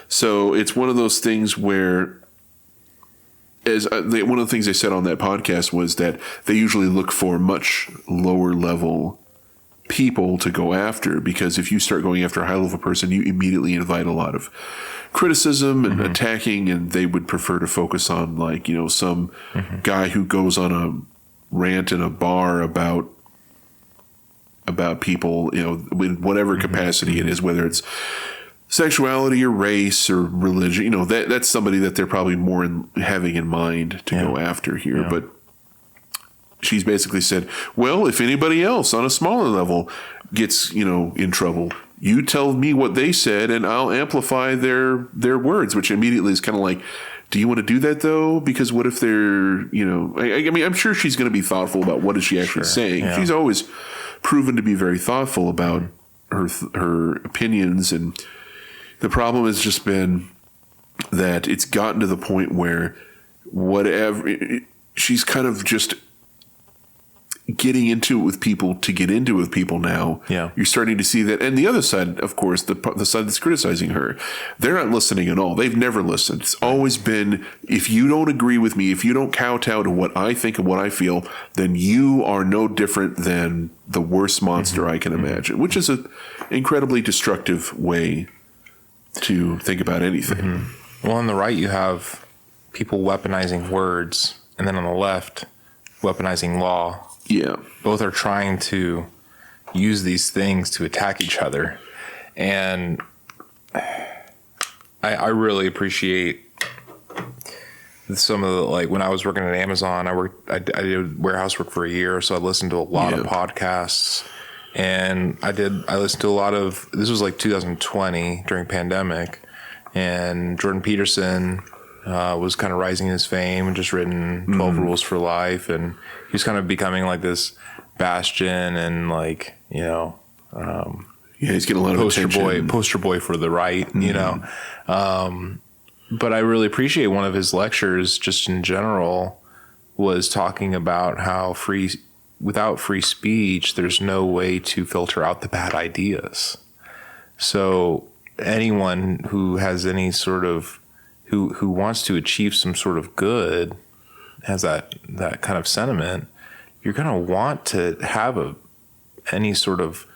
So it's one of those things where, one of the things they said on that podcast was that they usually look for much lower level people to go after, because if you start going after a high level person, you immediately invite a lot of criticism and attacking, and they would prefer to focus on some guy who goes on a rant in a bar about people, in whatever capacity it is, whether it's sexuality or race or religion, that's somebody that they're probably more having in mind to go after here. Yeah. But she's basically said, well, if anybody else on a smaller level gets, in trouble, you tell me what they said and I'll amplify their words, which immediately is kind of like, do you want to do that though? Because what if they're, I mean, I'm sure she's going to be thoughtful about what is she actually saying. Yeah. She's always proven to be very thoughtful about her opinions, and the problem has just been that it's gotten to the point where she's kind of just getting into it with people to get into it with people now. Yeah. You're starting to see that. And the other side, of course, the side that's criticizing her, they're not listening at all. They've never listened. It's always been, if you don't agree with me, if you don't kowtow to what I think and what I feel, then you are no different than the worst monster I can imagine, which is an incredibly destructive way to think about anything. Well, on the right, you have people weaponizing words, and then on the left, weaponizing law. Yeah. Both are trying to use these things to attack each other. And I really appreciate some of the, like when I was working at Amazon, I did warehouse work for a year. So I listened to a lot of podcasts, and I listened to a lot of, this was like 2020 during pandemic, and Jordan Peterson was kind of rising in his fame and just written 12 Rules for Life. And he was kind of becoming like this bastion and like, you know, he's getting a lot of attention. Poster boy for the right, you know. But I really appreciate one of his lectures just in general was talking about how without free speech, there's no way to filter out the bad ideas. So anyone who has any sort of who wants to achieve some sort of good, has that kind of sentiment, you're going to want to have any sort of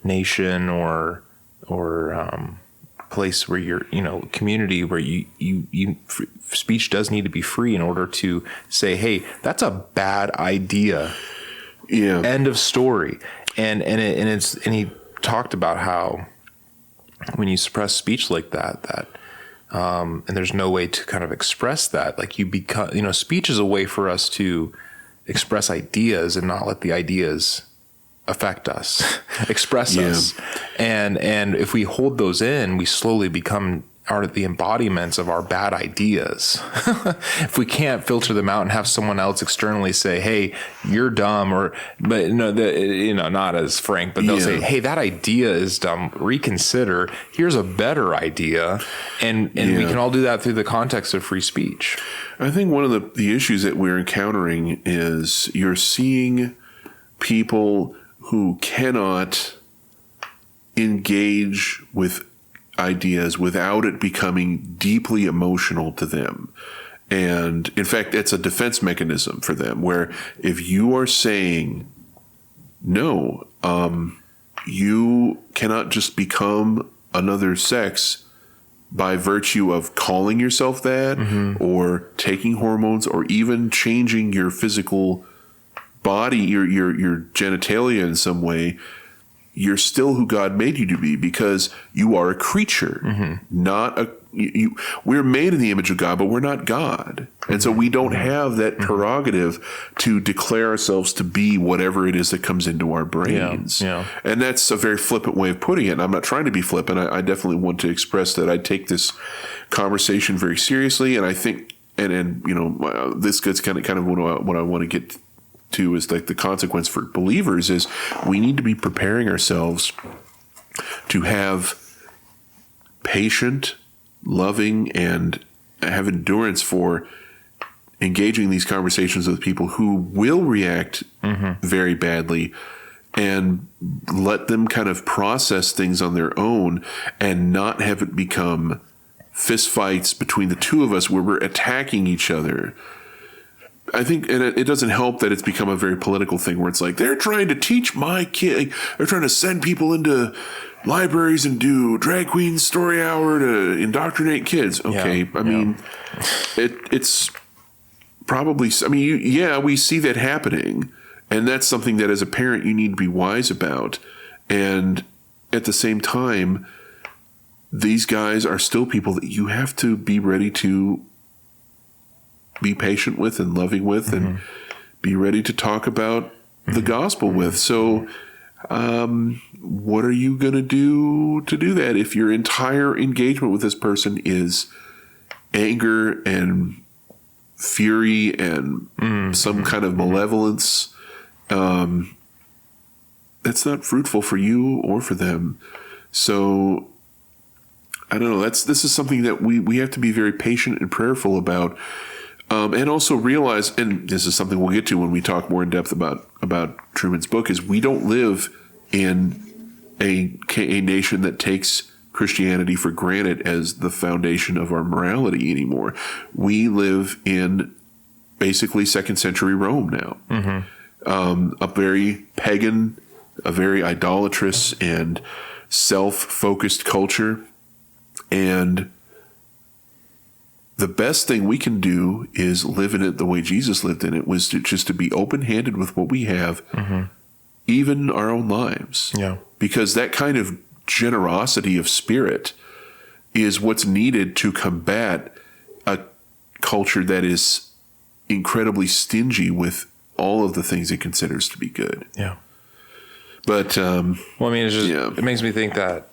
nation or place where you're, you know, community where you speech does need to be free in order to say, hey, that's a bad idea. Yeah. End of story. And he talked about how when you suppress speech like that and there's no way to kind of express that, like you become, you know, speech is a way for us to express ideas and not let the ideas affect us, express us. And if we hold those in, we slowly become the embodiments of our bad ideas. If we can't filter them out and have someone else externally say, hey, you're dumb, but no, you know, not as frank, but they'll say, hey, that idea is dumb. Reconsider. Here's a better idea. And we can all do that through the context of free speech. I think one of the issues that we're encountering is you're seeing people who cannot engage with ideas without it becoming deeply emotional to them. And in fact, it's a defense mechanism for them where if you are saying, no, you cannot just become another sex by virtue of calling yourself that or taking hormones or even changing your physical body, your genitalia in some way, you're still who God made you to be because you are a creature, not a. We're made in the image of God, but we're not God, and so we don't have that prerogative to declare ourselves to be whatever it is that comes into our brains. And that's a very flippant way of putting it. And I'm not trying to be flippant. I definitely want to express that I take this conversation very seriously, and I think, and you know, this gets kind of what I want to get to is like the consequence for believers is we need to be preparing ourselves to have patient, loving, and have endurance for engaging these conversations with people who will react very badly, and let them kind of process things on their own and not have it become fistfights between the two of us where we're attacking each other. I think, and it doesn't help that it's become a very political thing where it's like, they're trying to teach my kid, they're trying to send people into libraries and do drag queen story hour to indoctrinate kids. Okay. I mean, it's probably, I mean, we see that happening, and that's something that as a parent you need to be wise about. And at the same time, these guys are still people that you have to be ready to be patient with and loving with and be ready to talk about the gospel with. So what are you going to do that if your entire engagement with this person is anger and fury and some kind of malevolence? That's not fruitful for you or for them. So I don't know. This is something that we have to be very patient and prayerful about. And also realize, and this is something we'll get to when we talk more in depth about Truman's book, is we don't live in a nation that takes Christianity for granted as the foundation of our morality anymore. We live in basically second century Rome now. A very pagan, a very idolatrous and self-focused culture. And the best thing we can do is live in it the way Jesus lived in it, was to be open-handed with what we have, even our own lives. Yeah. Because that kind of generosity of spirit is what's needed to combat a culture that is incredibly stingy with all of the things it considers to be good. Yeah. But well, I mean, it's just, it makes me think that,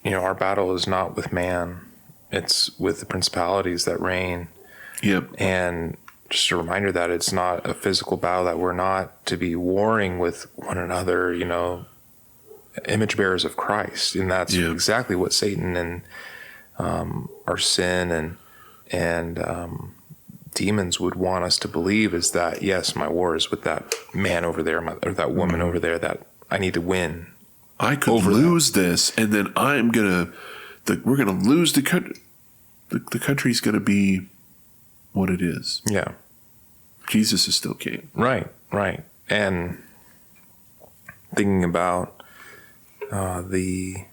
our battle is not with man. It's with the principalities that reign. Yep. And just a reminder that it's not a physical battle, that we're not to be warring with one another, image bearers of Christ. And that's exactly what Satan and our sin and demons would want us to believe, is that, yes, my war is with that man over there, or that woman over there, that I need to win. I could lose this, and then we're gonna lose the country. The country's gonna be what it is. Yeah. Jesus is still king. Right. And thinking about the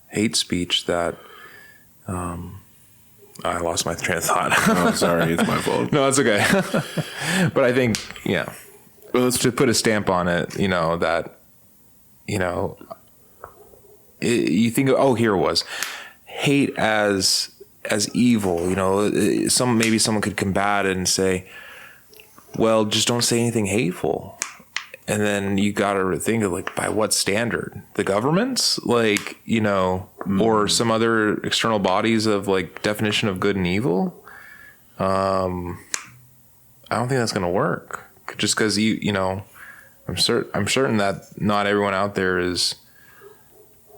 hate speech that I lost my train of thought. Oh, sorry, it's my fault. No, it's okay. But I think, well, to put a stamp on it, that, you think, here it was, hate as evil. Maybe someone could combat it and say, well, just don't say anything hateful. And then you got to think of, by what standard? The government's, or some other external bodies of definition of good and evil. I don't think that's going to work. Just because I'm certain that not everyone out there is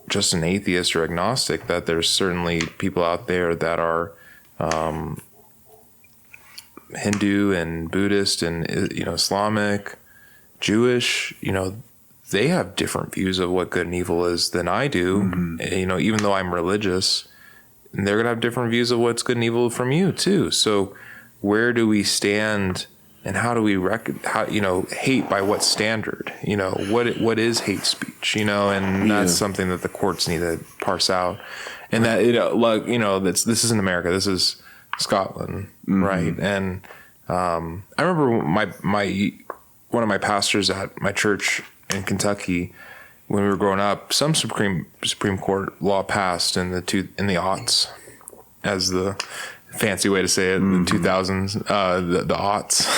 just an atheist or agnostic. That there's certainly people out there that are Hindu and Buddhist and Islamic, Jewish, they have different views of what good and evil is than I do. Even though I'm religious, and they're going to have different views of what's good and evil from you too. So where do we stand, and how do we hate by what standard? What is hate speech? And that's something that the courts need to parse out. And that, this isn't America. This is Scotland. Right. And I remember one of my pastors at my church in Kentucky, when we were growing up, some Supreme Court law passed in the aughts, as the fancy way to say it, the 2000s, the aughts.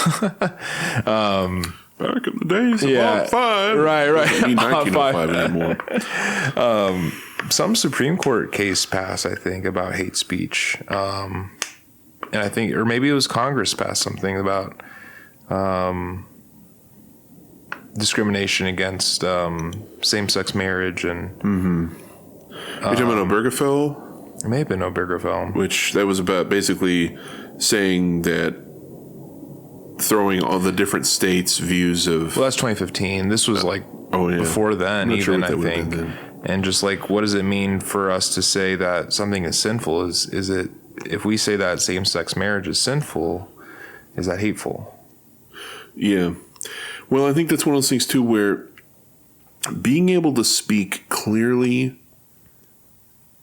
Back in the days of Lot 5. Right. 1905 anymore. Some Supreme Court case passed, I think, about hate speech. And I think, or maybe it was Congress passed something about discrimination against same-sex marriage. And You're talking about Obergefell? It may have been Obergefell. Which that was about basically saying that throwing all the different states' views of... Well, that's 2015. This was before then, even, I think. And just what does it mean for us to say that something is sinful? Is it, if we say that same-sex marriage is sinful, is that hateful? Yeah. Well, I think that's one of those things, too, where being able to speak clearly...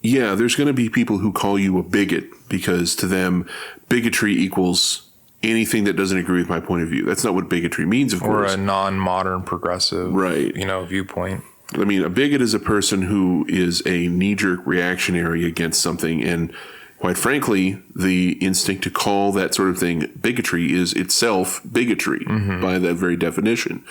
Yeah, there's going to be people who call you a bigot because to them, bigotry equals anything that doesn't agree with my point of view. That's not what bigotry means, of course. Or a non-modern progressive, viewpoint. I mean, a bigot is a person who is a knee-jerk reactionary against something. And quite frankly, the instinct to call that sort of thing bigotry is itself bigotry by that very definition.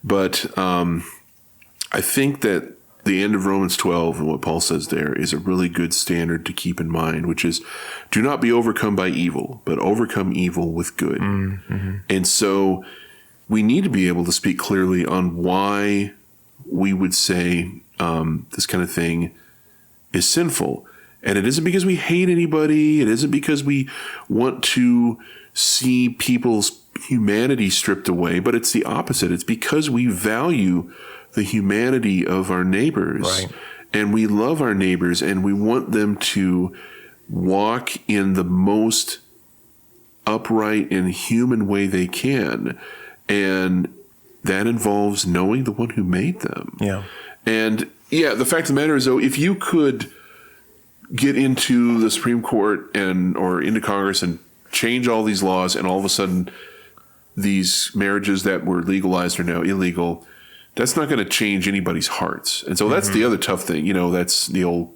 But I think that the end of Romans 12 and what Paul says there is a really good standard to keep in mind, which is, do not be overcome by evil, but overcome evil with good. And so we need to be able to speak clearly on why we would say this kind of thing is sinful. And it isn't because we hate anybody. It isn't because we want to see people's humanity stripped away, but it's the opposite. It's because we value the humanity of our neighbors. Right. And we love our neighbors, and we want them to walk in the most upright and human way they can. And that involves knowing the one who made them. Yeah. And yeah, the fact of the matter is, though, if you could get into the Supreme Court or into Congress and change all these laws, and all of a sudden these marriages that were legalized are now illegal, that's not going to change anybody's hearts. And so that's the other tough thing. You know, that's the old,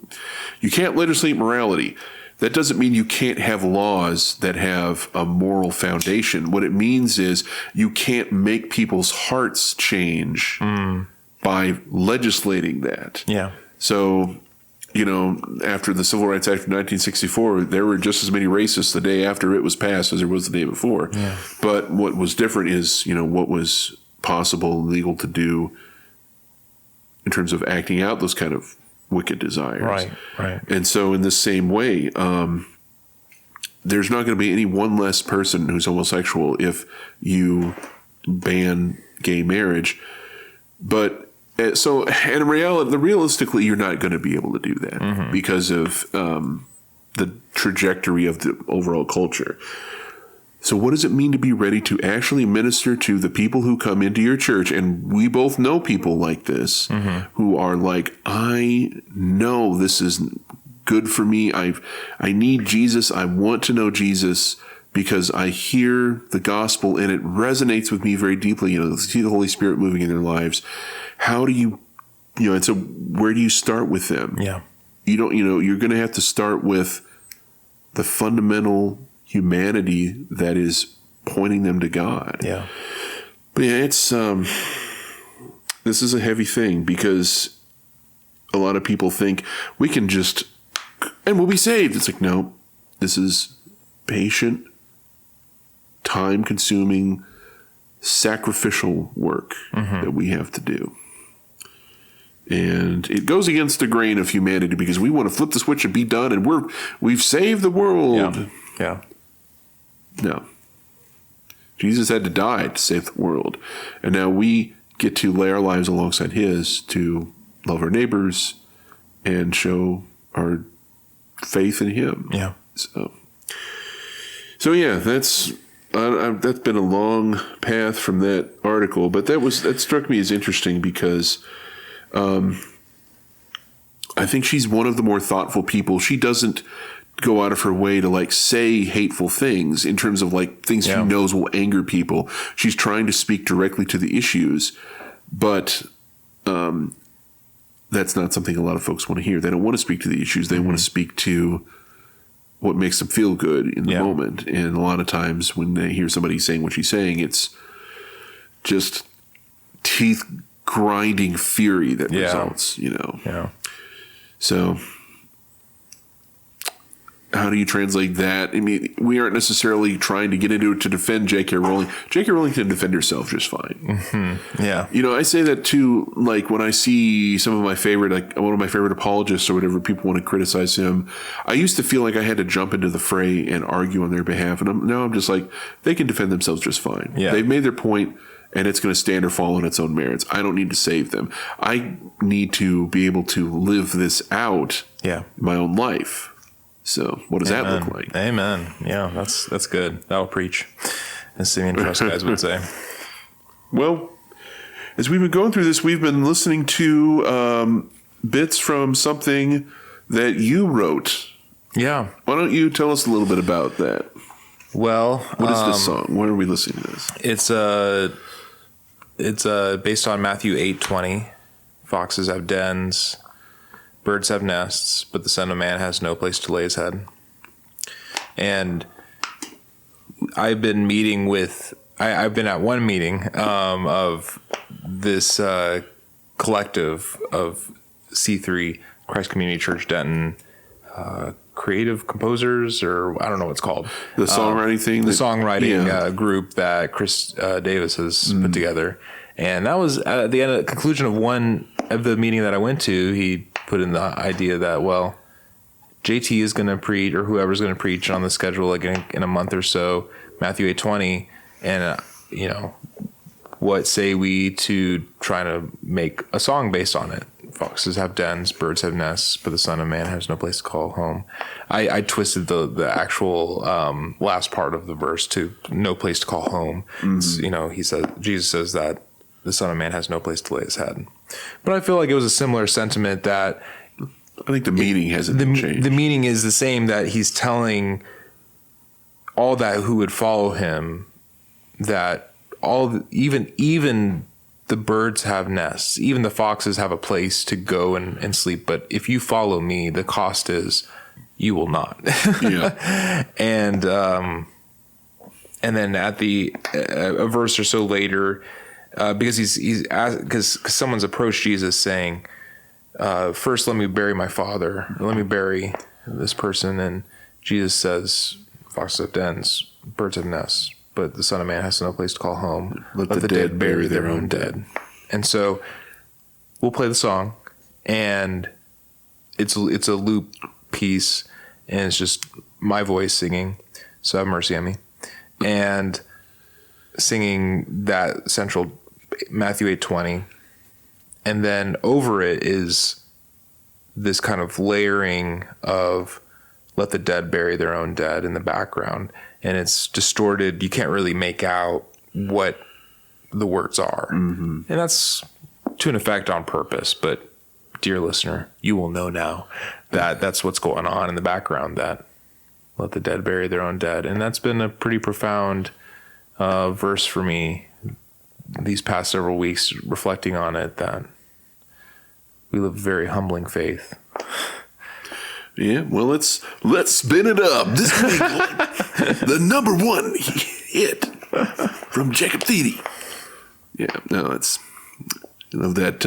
you can't legislate morality. That doesn't mean you can't have laws that have a moral foundation. What it means is you can't make people's hearts change by legislating that. Yeah. So, you know, after the Civil Rights Act of 1964, there were just as many racists the day after it was passed as there was the day before. Yeah. But what was different is, you know, what was possible and legal to do in terms of acting out those kind of wicked desires. Right, right. And so in the same way, there's not going to be any one less person who's homosexual if you ban gay marriage. But so, and in reality, realistically, you're not going to be able to do that because of the trajectory of the overall culture. So what does it mean to be ready to actually minister to the people who come into your church? And we both know people like this who are like, I know this is good for me. I need Jesus. I want to know Jesus because I hear the gospel and it resonates with me very deeply. You know, see the Holy Spirit moving in their lives. How do you know, and so where do you start with them? Yeah. You don't, you know, you're going to have to start with the fundamental humanity that is pointing them to God. Yeah. But yeah, it's this is a heavy thing because a lot of people think we can just and we'll be saved. It's like, no, this is patient, time-consuming, sacrificial work that we have to do. And it goes against the grain of humanity because we want to flip the switch and be done, and we've saved the world. Yeah. No. Jesus had to die to save the world. And now we get to lay our lives alongside his to love our neighbors and show our faith in him. Yeah. So yeah, that's been a long path from that article, but that struck me as interesting because I think she's one of the more thoughtful people. She doesn't go out of her way to like say hateful things in terms of like things she knows will anger people. She's trying to speak directly to the issues, but that's not something a lot of folks want to hear. They don't want to speak to the issues. They want to speak to what makes them feel good in the moment. And a lot of times when they hear somebody saying what she's saying, it's just teeth grinding fury that results, you know? Yeah. So how do you translate that? I mean, we aren't necessarily trying to get into it to defend J.K. Rowling. J.K. Rowling can defend herself just fine. Yeah. You know, I say that too, like when I see some of my favorite, like one of my favorite apologists or whatever, people want to criticize him. I used to feel like I had to jump into the fray and argue on their behalf. And now I'm just like, they can defend themselves just fine. Yeah. They've made their point and it's going to stand or fall on its own merits. I don't need to save them. I need to be able to live this out in my own life. So what does that look like? Amen. Yeah, that's good. That'll preach, as Simeon Trust guys would say. Well, as we've been going through this, we've been listening to bits from something that you wrote. Yeah. Why don't you tell us a little bit about that? Well, what is this song? Why are we listening to this? It's based on Matthew 8:20. Foxes have dens, birds have nests, but the Son of Man has no place to lay his head. And I've been meeting with, I've been at one meeting of this collective of C3, Christ Community Church Denton, creative composers, or I don't know what it's called. The songwriting thing? The songwriting group that Chris Davis has put together. And that was at the conclusion of one of the meeting that I went to. He put in the idea that, well, JT is going to preach, or whoever's going to preach on the schedule like in a month or so, Matthew 8:20, and what say we to try to make a song based on it? Foxes have dens, birds have nests, but the Son of Man has no place to call home. I twisted the actual last part of the verse to no place to call home. Jesus says that the Son of Man has no place to lay his head. But I feel like it was a similar sentiment that I think the meaning hasn't changed. The meaning is the same, that he's telling all that who would follow him that even the birds have nests, even the foxes have a place to go and sleep. But if you follow me, the cost is you will not. Yeah. And then at a verse or so later, because because someone's approached Jesus saying, first let me bury my father, or let me bury this person, and Jesus says, foxes have dens, birds have nests, but the Son of Man has no place to call home. Let the dead bury their own dead. And so we'll play the song, and it's a loop piece, and it's just my voice singing, so have mercy on me, and singing that central Matthew 8:20, and then over it is this kind of layering of let the dead bury their own dead in the background, and it's distorted. You can't really make out what the words are, and that's to an effect on purpose. But dear listener, you will know now that that's what's going on in the background, that let the dead bury their own dead. And that's been a pretty profound verse for me these past several weeks, reflecting on it, that we live a very humbling faith. Yeah, well, let's spin it up. This week, the number one hit from Jacob Thede. Yeah, no, it's, that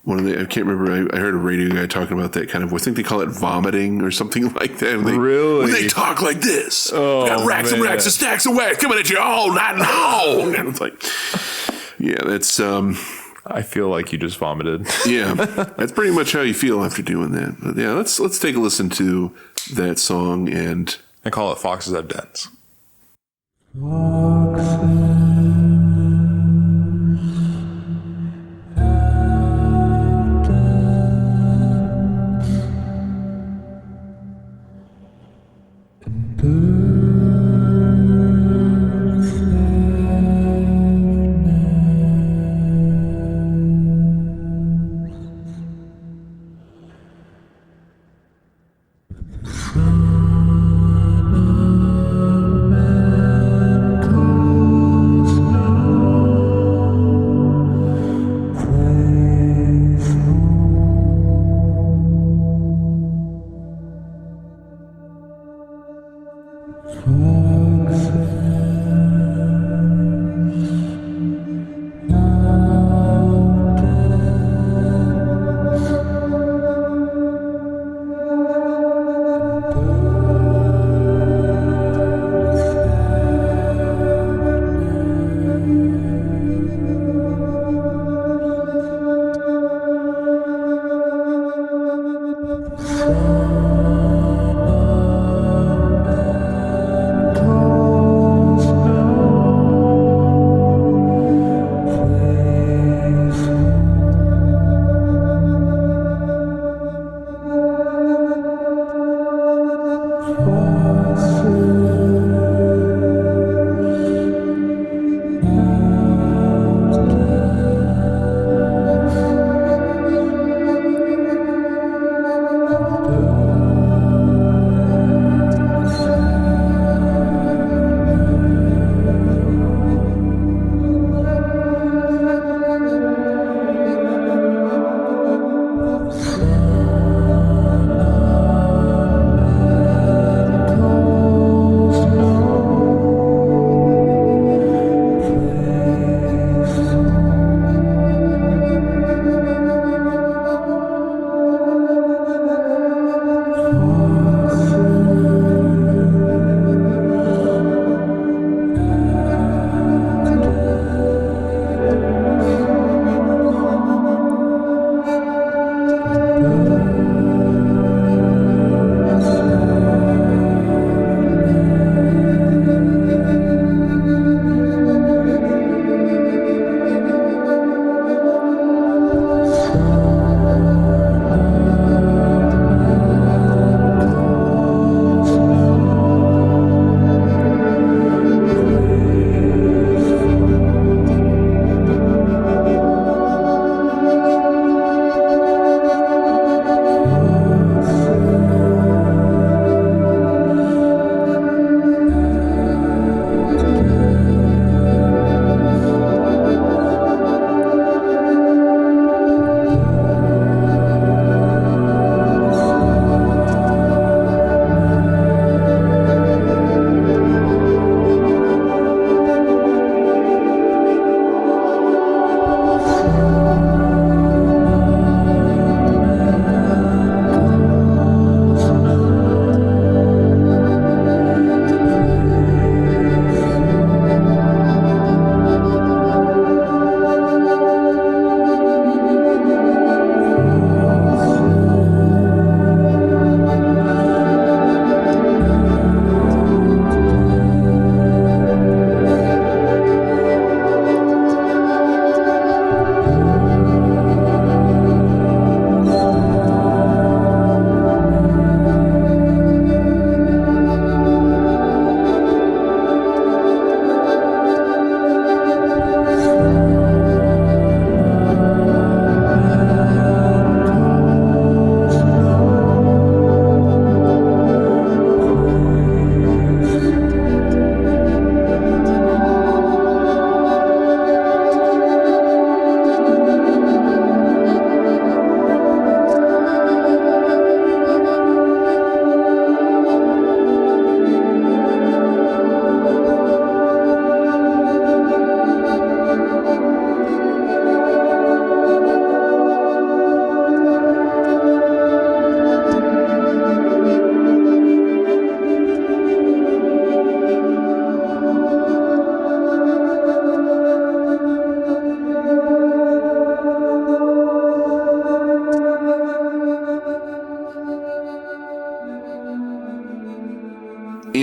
one of the, I can't remember, I heard a radio guy talking about that kind of, I think they call it vomiting or something like that. Really? When they talk like this. Oh, got racks and racks and stacks of wax coming at you all night long. And it's like, yeah, that's... I feel like you just vomited. Yeah, that's pretty much how you feel after doing that. But yeah, let's take a listen to that song, and I call it Foxes Have Dens. Son of man calls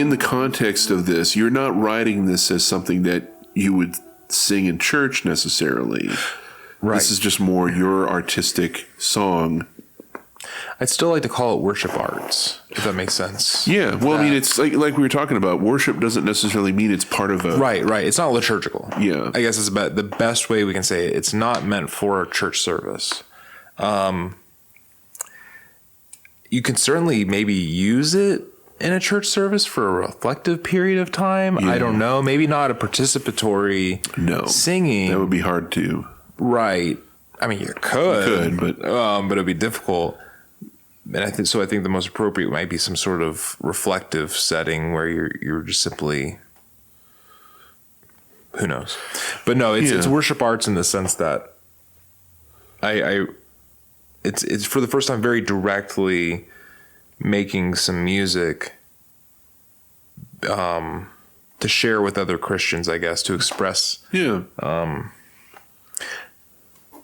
in the context of this, you're not writing this as something that you would sing in church necessarily. Right. This is just more your artistic song. I'd still like to call it worship arts, if that makes sense. Yeah. Well, I mean, it's like we were talking about. Worship doesn't necessarily mean it's part of a... Right. It's not liturgical. Yeah. I guess it's about the best way we can say it. It's not meant for a church service. You can certainly maybe use it in a church service for a reflective period of time. Yeah. I don't know. Maybe not a participatory singing. That would be hard to... Right. I mean, you could, but it'd be difficult. And I think the most appropriate might be some sort of reflective setting where you're just simply, who knows? But no, it's worship arts in the sense that it's for the first time very directly making some music to share with other Christians, I guess, to express. Yeah.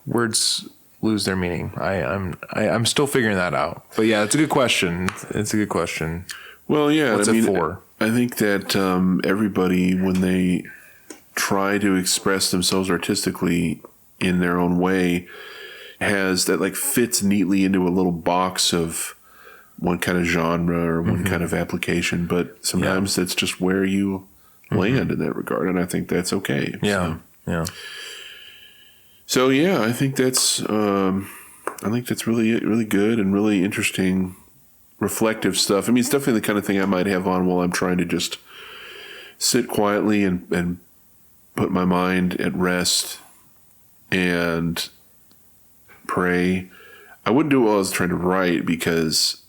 Words lose their meaning. I'm still figuring that out. But yeah, it's a good question. It's a good question. Well, yeah. What's it for? I think that everybody, when they try to express themselves artistically in their own way, has that like fits neatly into a little box of one kind of genre or one kind of application. But sometimes that's just where you land in that regard, and I think that's okay. Yeah. So yeah, I think that's really really good and really interesting, reflective stuff. I mean, it's definitely the kind of thing I might have on while I'm trying to just sit quietly and put my mind at rest and pray. I wouldn't do it while I was trying to write because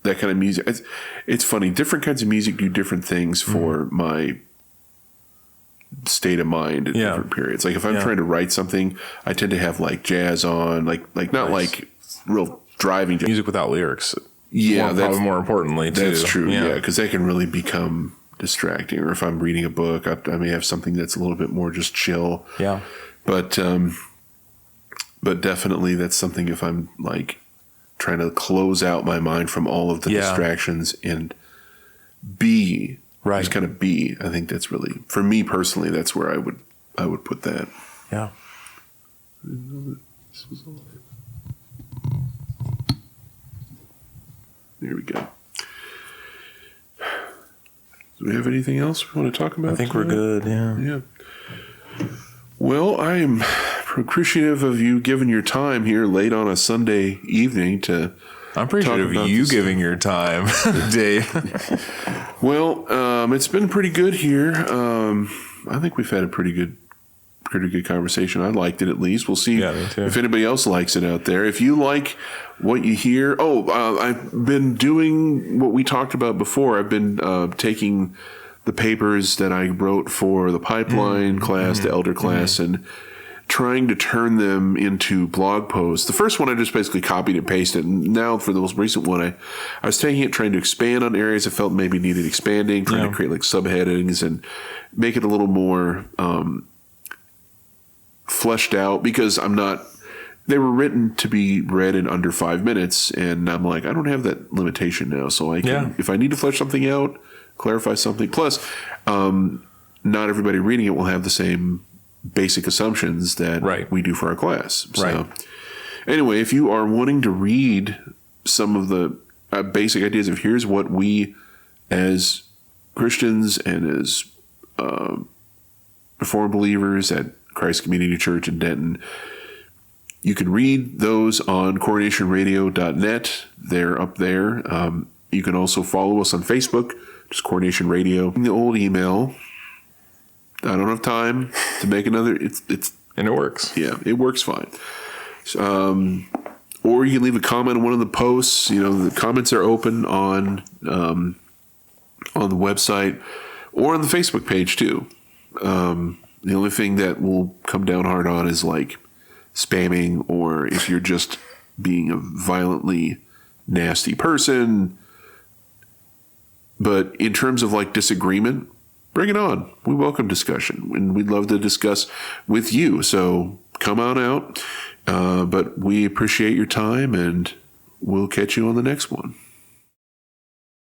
that kind of music. It's funny. Different kinds of music do different things for my state of mind at different periods. Like if I'm trying to write something, I tend to have like jazz on, like not like real driving jazz. Music without lyrics. Yeah, probably more importantly too. That's true. Yeah, because that can really become distracting. Or if I'm reading a book, I may have something that's a little bit more just chill. Yeah, but definitely that's something if I'm like trying to close out my mind from all of the distractions and be. Right. Just kind of be. I think that's really, for me personally, that's where I would put that. Yeah. There we go. Do we have anything else we want to talk about? I think we're good. Yeah. Yeah. Well, I am appreciative of you giving your time here late on a Sunday evening to. I'm appreciative of you giving your time, Dave. Well, it's been pretty good here. I think we've had a pretty good conversation. I liked it at least. We'll see if anybody else likes it out there. If you like what you hear, I've been doing what we talked about before. I've been taking the papers that I wrote for the pipeline class, the elder class, and trying to turn them into blog posts. The first one I just basically copied and pasted. And now for the most recent one, I was taking it, trying to expand on areas I felt maybe needed expanding, trying to create like subheadings and make it a little more fleshed out because they were written to be read in under 5 minutes. And I'm like, I don't have that limitation now. So I can, if I need to flesh something out, clarify something. Plus, not everybody reading it will have the same basic assumptions that we do for our class. So anyway, if you are wanting to read some of the basic ideas of here's what we as Christians and as Reformed believers at Christ Community Church in Denton, you can read those on coronationradio.net. They're up there. You can also follow us on Facebook, just Coronation Radio. The old email, I don't have time to make another. And it works. Yeah, it works fine. Or you can leave a comment on one of the posts. The comments are open on the website or on the Facebook page too. The only thing that will come down hard on is like spamming, or if you're just being a violently nasty person. But in terms of like disagreement, bring it on. We welcome discussion, and we'd love to discuss with you. So come on out. But we appreciate your time, and we'll catch you on the next one.